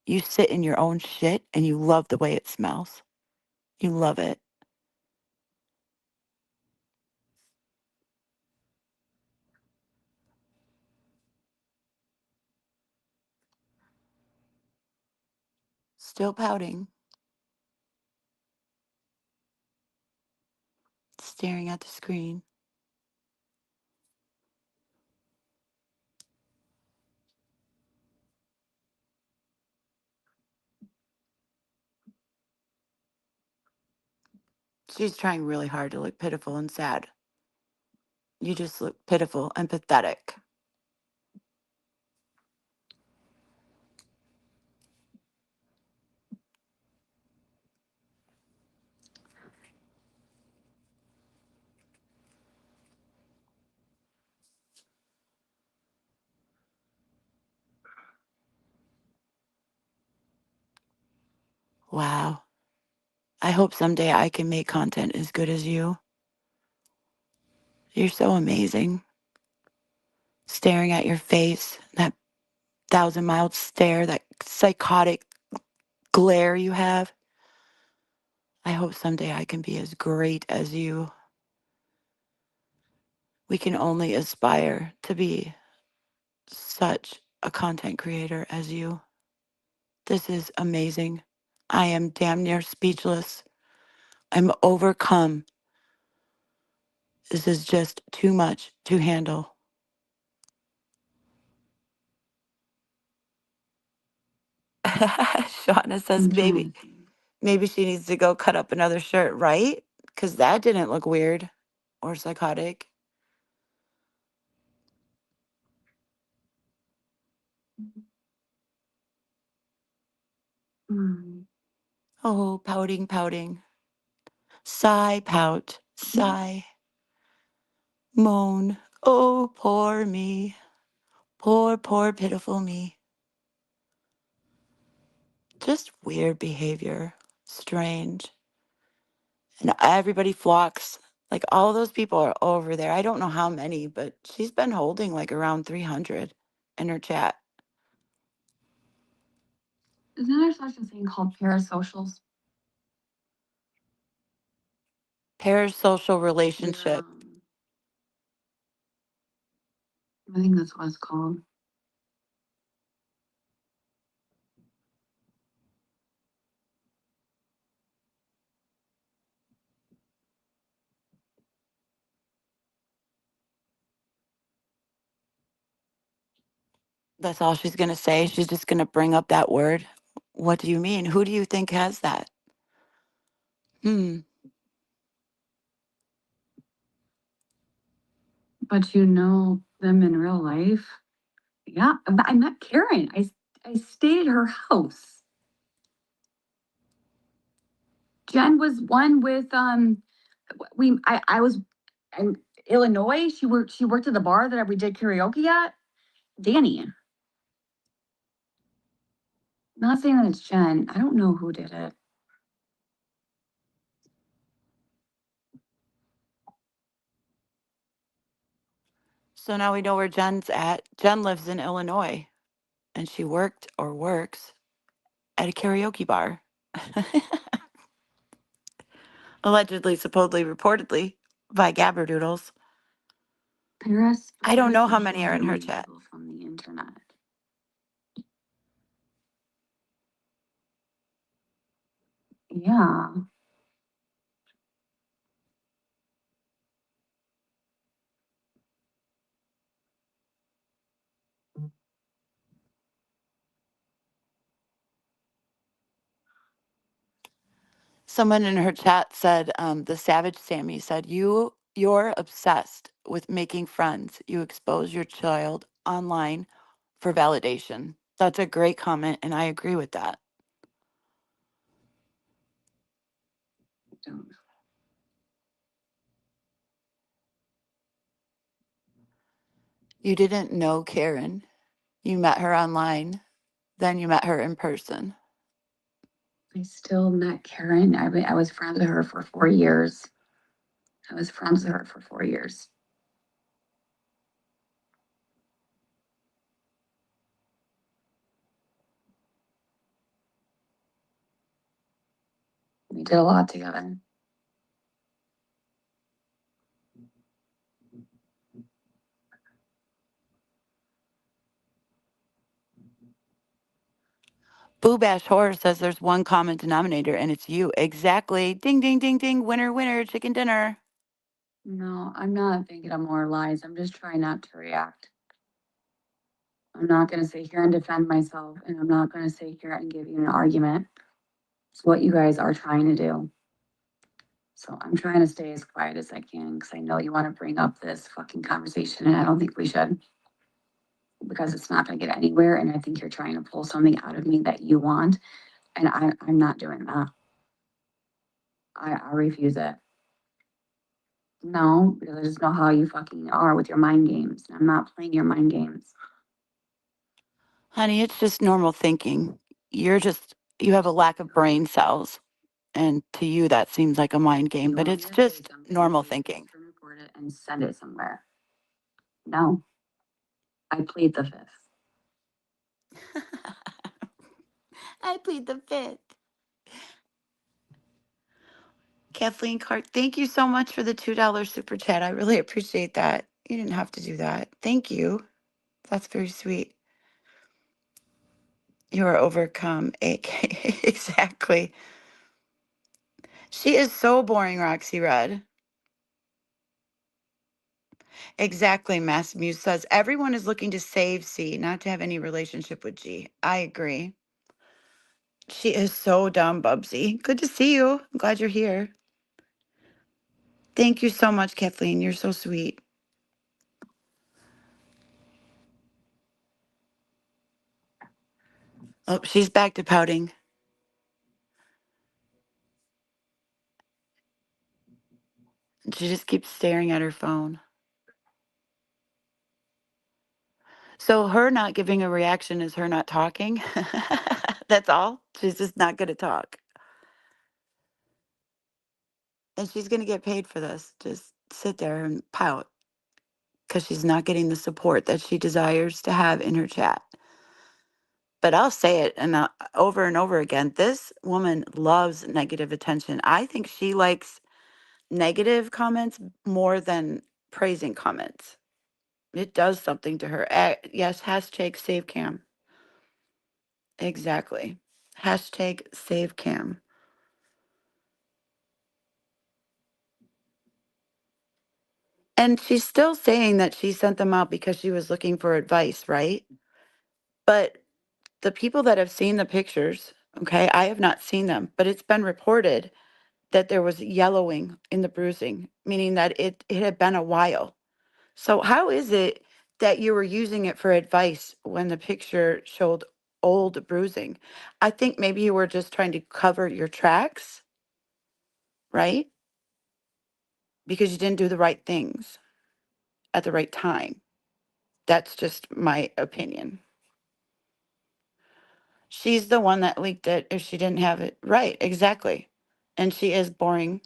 Speaker 2: You sit in your own shit and you love the way it smells. You love it. Still pouting. Staring at the screen. She's trying really hard to look pitiful and sad. You just look pitiful and pathetic. Wow. I hope someday I can make content as good as you. You're so amazing. Staring at your face, that 1,000-mile stare, that psychotic glare you have. I hope someday I can be as great as you. We can only aspire to be such a content creator as you. This is amazing. I am damn near speechless. I'm overcome. This is just too much to handle. Shauna says maybe she needs to go cut up another shirt, right? Because that didn't look weird or psychotic. Oh, pouting, pouting. Sigh, pout, sigh, moan. Oh, poor me. Poor, poor, pitiful me. Just weird behavior. Strange. And everybody flocks. Like all those people are over there. I don't know how many, but she's been holding like around 300 in her chat.
Speaker 1: Isn't there such a thing called parasocials?
Speaker 2: Parasocial relationship.
Speaker 1: I think that's what it's called.
Speaker 2: That's all she's going to say. She's just going to bring up that word. What do you mean? Who do you think has that?
Speaker 1: But you know them in real life? Yeah, I met Karen. I stayed at her house. Jen was one with I was in Illinois. She worked at the bar that we did karaoke at. Danny. Not saying that it's Jen. I don't know who did it.
Speaker 2: So now we know where Jen's at. Jen lives in Illinois, and she worked or works at a karaoke bar. Allegedly, supposedly, reportedly by Gabberdoodles. I don't know how many are in her chat.
Speaker 1: From the internet. Yeah.
Speaker 2: Someone in her chat said, the Savage Sammy said, you're obsessed with making friends. You expose your child online for validation. That's a great comment, and I agree with that.
Speaker 1: Don't.
Speaker 2: You didn't know Karen. You met her online. Then you met her in person.
Speaker 1: I still met Karen. I was friends with her for 4 years. We did a lot together.
Speaker 2: Boo Bash Horror says there's one common denominator, and it's you. Exactly. Ding, ding, ding, ding. Winner, winner, chicken dinner.
Speaker 1: No, I'm not thinking of more lies. I'm just trying not to react. I'm not going to sit here and defend myself, and I'm not going to sit here and give you an argument. It's what you guys are trying to do. So I'm trying to stay as quiet as I can because I know you want to bring up this fucking conversation, and I don't think we should because it's not going to get anywhere. And I think you're trying to pull something out of me that you want, and I'm not doing that. I refuse it. No, because I just know how you fucking are with your mind games. I'm not playing your mind games.
Speaker 2: Honey, it's just normal thinking. You have a lack of brain cells. And to you, that seems like a mind game,
Speaker 1: You
Speaker 2: but
Speaker 1: want me
Speaker 2: it's
Speaker 1: to say
Speaker 2: just
Speaker 1: something,
Speaker 2: normal
Speaker 1: so you
Speaker 2: thinking.
Speaker 1: can record it and send it somewhere. No, I plead the fifth.
Speaker 2: I plead the fifth. Kathleen Clark, thank you so much for the $2 super chat. I really appreciate that. You didn't have to do that. Thank you. That's very sweet. You are overcome, AK. Exactly. She is so boring, Roxy Red. Exactly, Mass Muse says everyone is looking to save C, not to have any relationship with G. I agree. She is so dumb, Bubsy. Good to see you. I'm glad you're here. Thank you so much, Kathleen. You're so sweet. Oh, she's back to pouting. She just keeps staring at her phone. So her not giving a reaction is her not talking. That's all. She's just not going to talk. And she's going to get paid for this. Just sit there and pout because she's not getting the support that she desires to have in her chat. But I'll say it over and over again. This woman loves negative attention. I think she likes negative comments more than praising comments. It does something to her. Yes, hashtag save cam. Exactly. Hashtag save cam. And she's still saying that she sent them out because she was looking for advice, right? But the people that have seen the pictures, okay, I have not seen them, but it's been reported that there was yellowing in the bruising, meaning that it had been a while. So how is it that you were using it for advice when the picture showed old bruising? I think maybe you were just trying to cover your tracks, right? Because you didn't do the right things at the right time. That's just my opinion. She's the one that leaked it if she didn't have it right. Exactly. And she is boring.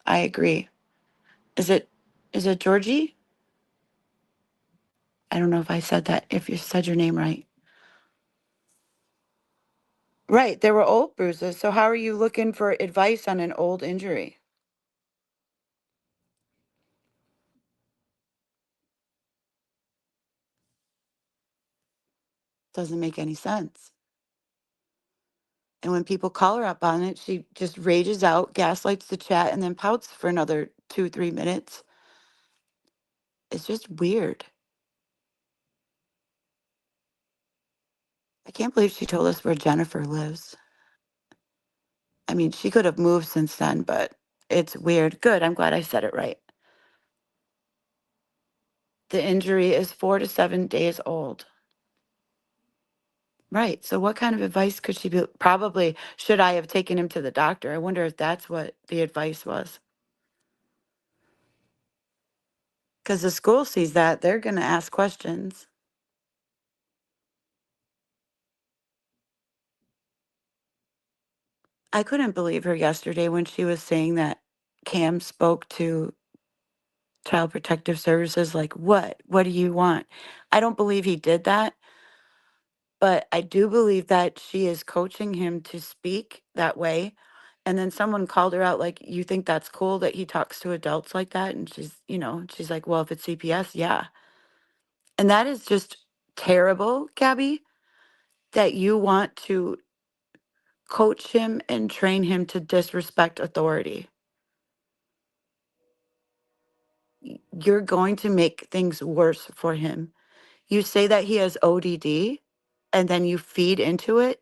Speaker 2: I agree. Is it Georgie? I don't know if I said that, if you said your name right. Right. There were old bruises. So how are you looking for advice on an old injury? Doesn't make any sense. And when people call her up on it, she just rages out, gaslights the chat, and then pouts for another 2-3 minutes. It's just weird. I can't believe she told us where Jennifer lives. I mean, she could have moved since then, but it's weird. Good. I'm glad I said it right. The injury is 4 to 7 days old. Right. So what kind of advice could she be? Probably, should I have taken him to the doctor? I wonder if that's what the advice was. Because the school sees that, they're going to ask questions. I couldn't believe her yesterday when she was saying that Cam spoke to Child Protective Services. Like, what? What do you want? I don't believe he did that. But I do believe that she is coaching him to speak that way. And then someone called her out, like, you think that's cool that he talks to adults like that? And she's like, well, if it's CPS, yeah. And that is just terrible, Gabby, that you want to coach him and train him to disrespect authority. You're going to make things worse for him. You say that he has ODD and then you feed into it.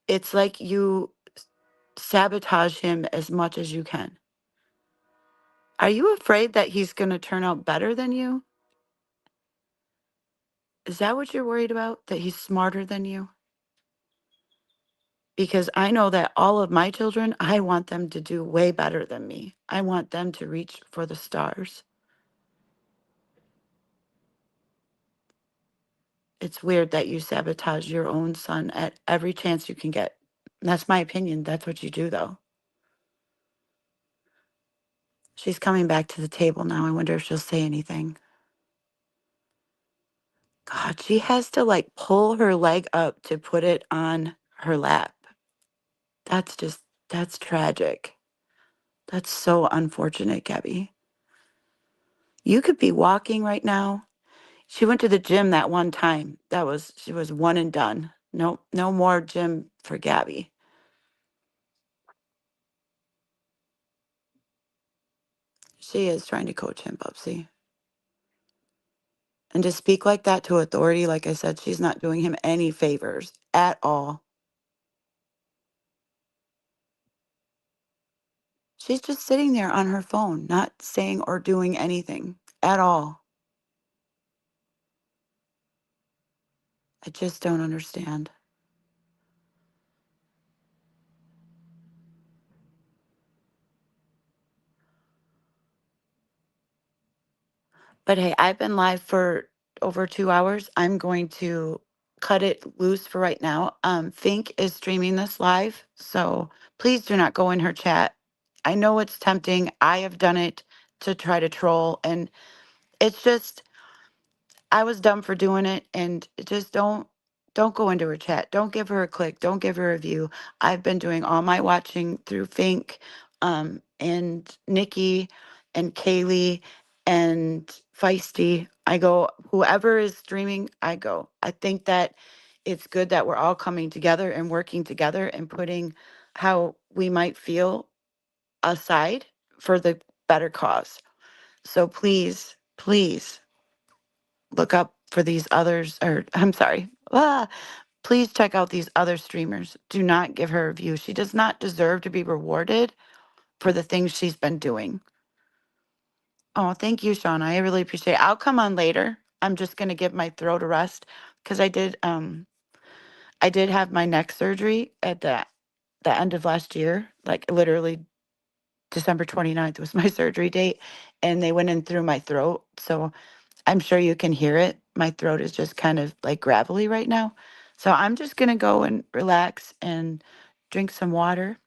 Speaker 2: It's like you sabotage him as much as you can. Are you afraid that he's going to turn out better than you? Is that what you're worried about? That he's smarter than you? Because I know that all of my children, I want them to do way better than me. I want them to reach for the stars. It's weird that you sabotage your own son at every chance you can get. That's my opinion. That's what you do, though. She's coming back to the table now. I wonder if she'll say anything. God, she has to like pull her leg up to put it on her lap. That's tragic. That's so unfortunate, Gabby. You could be walking right now. She went to the gym that one time. She was one and done. No more gym for Gabby. She is trying to coach him, Bubsy. And to speak like that to authority, like I said, she's not doing him any favors at all. She's just sitting there on her phone, not saying or doing anything at all. I just don't understand. But hey, I've been live for over 2 hours. I'm going to cut it loose for right now. Fink is streaming this live, so please do not go in her chat. I know it's tempting. I have done it to try to troll, and it's just I was dumb for doing it, and just don't go into her chat. Don't give her a click. Don't give her a view. I've been doing all my watching through Fink, and Nikki, and Kaylee, and Feisty. I go whoever is streaming. I go. I think that it's good that we're all coming together and working together and putting how we might feel aside for the better cause. So please look up for these others, or I'm sorry. Please check out these other streamers. Do not give her a view. She does not deserve to be rewarded for the things she's been doing. Oh, thank you, Shauna. I really appreciate it. I'll come on later. I'm just gonna give my throat a rest because I did have my neck surgery at the end of last year. Like literally December 29th was my surgery date, and they went in through my throat. So I'm sure you can hear it. My throat is just kind of like gravelly right now. So I'm just going to go and relax and drink some water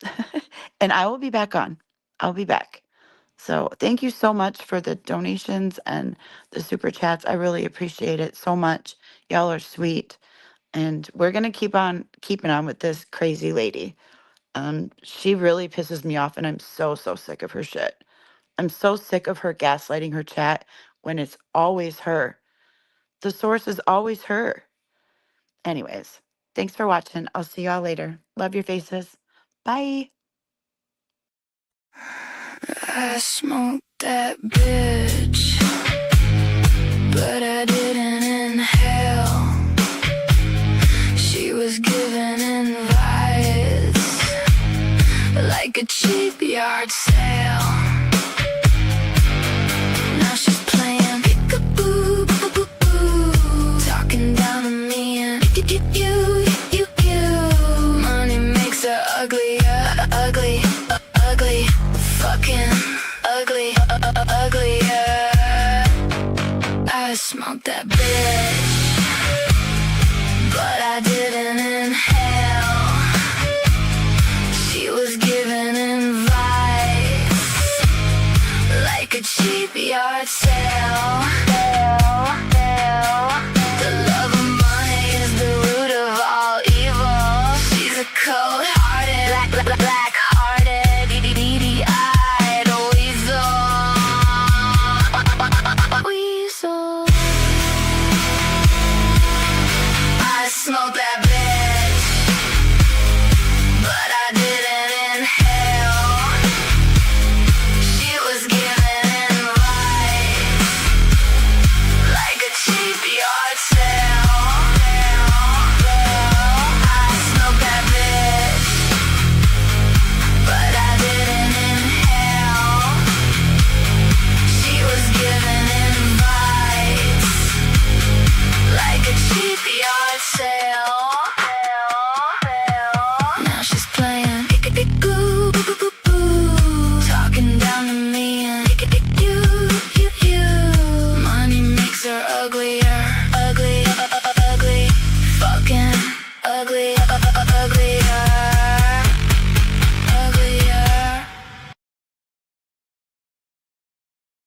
Speaker 2: and I will be back on. I'll be back. So thank you so much for the donations and the super chats. I really appreciate it so much. Y'all are sweet. And we're going to keep on keeping on with this crazy lady. She really pisses me off and I'm so sick of her shit. I'm so sick of her gaslighting her chat when it's always her. The source is always her. Anyways, thanks for watching. I'll see y'all later. Love your faces. Bye. I smoked that bitch, but I didn't inhale. She was giving invites like a cheap yard sale. Now she's playing peekaboo, boo, boo, boo, talking down to me and you. Money makes her ugly, ugly, ugly, fucking ugly, ugly. I smoked that bitch, but I didn't inhale. She was giving invites like a cheap yard sale.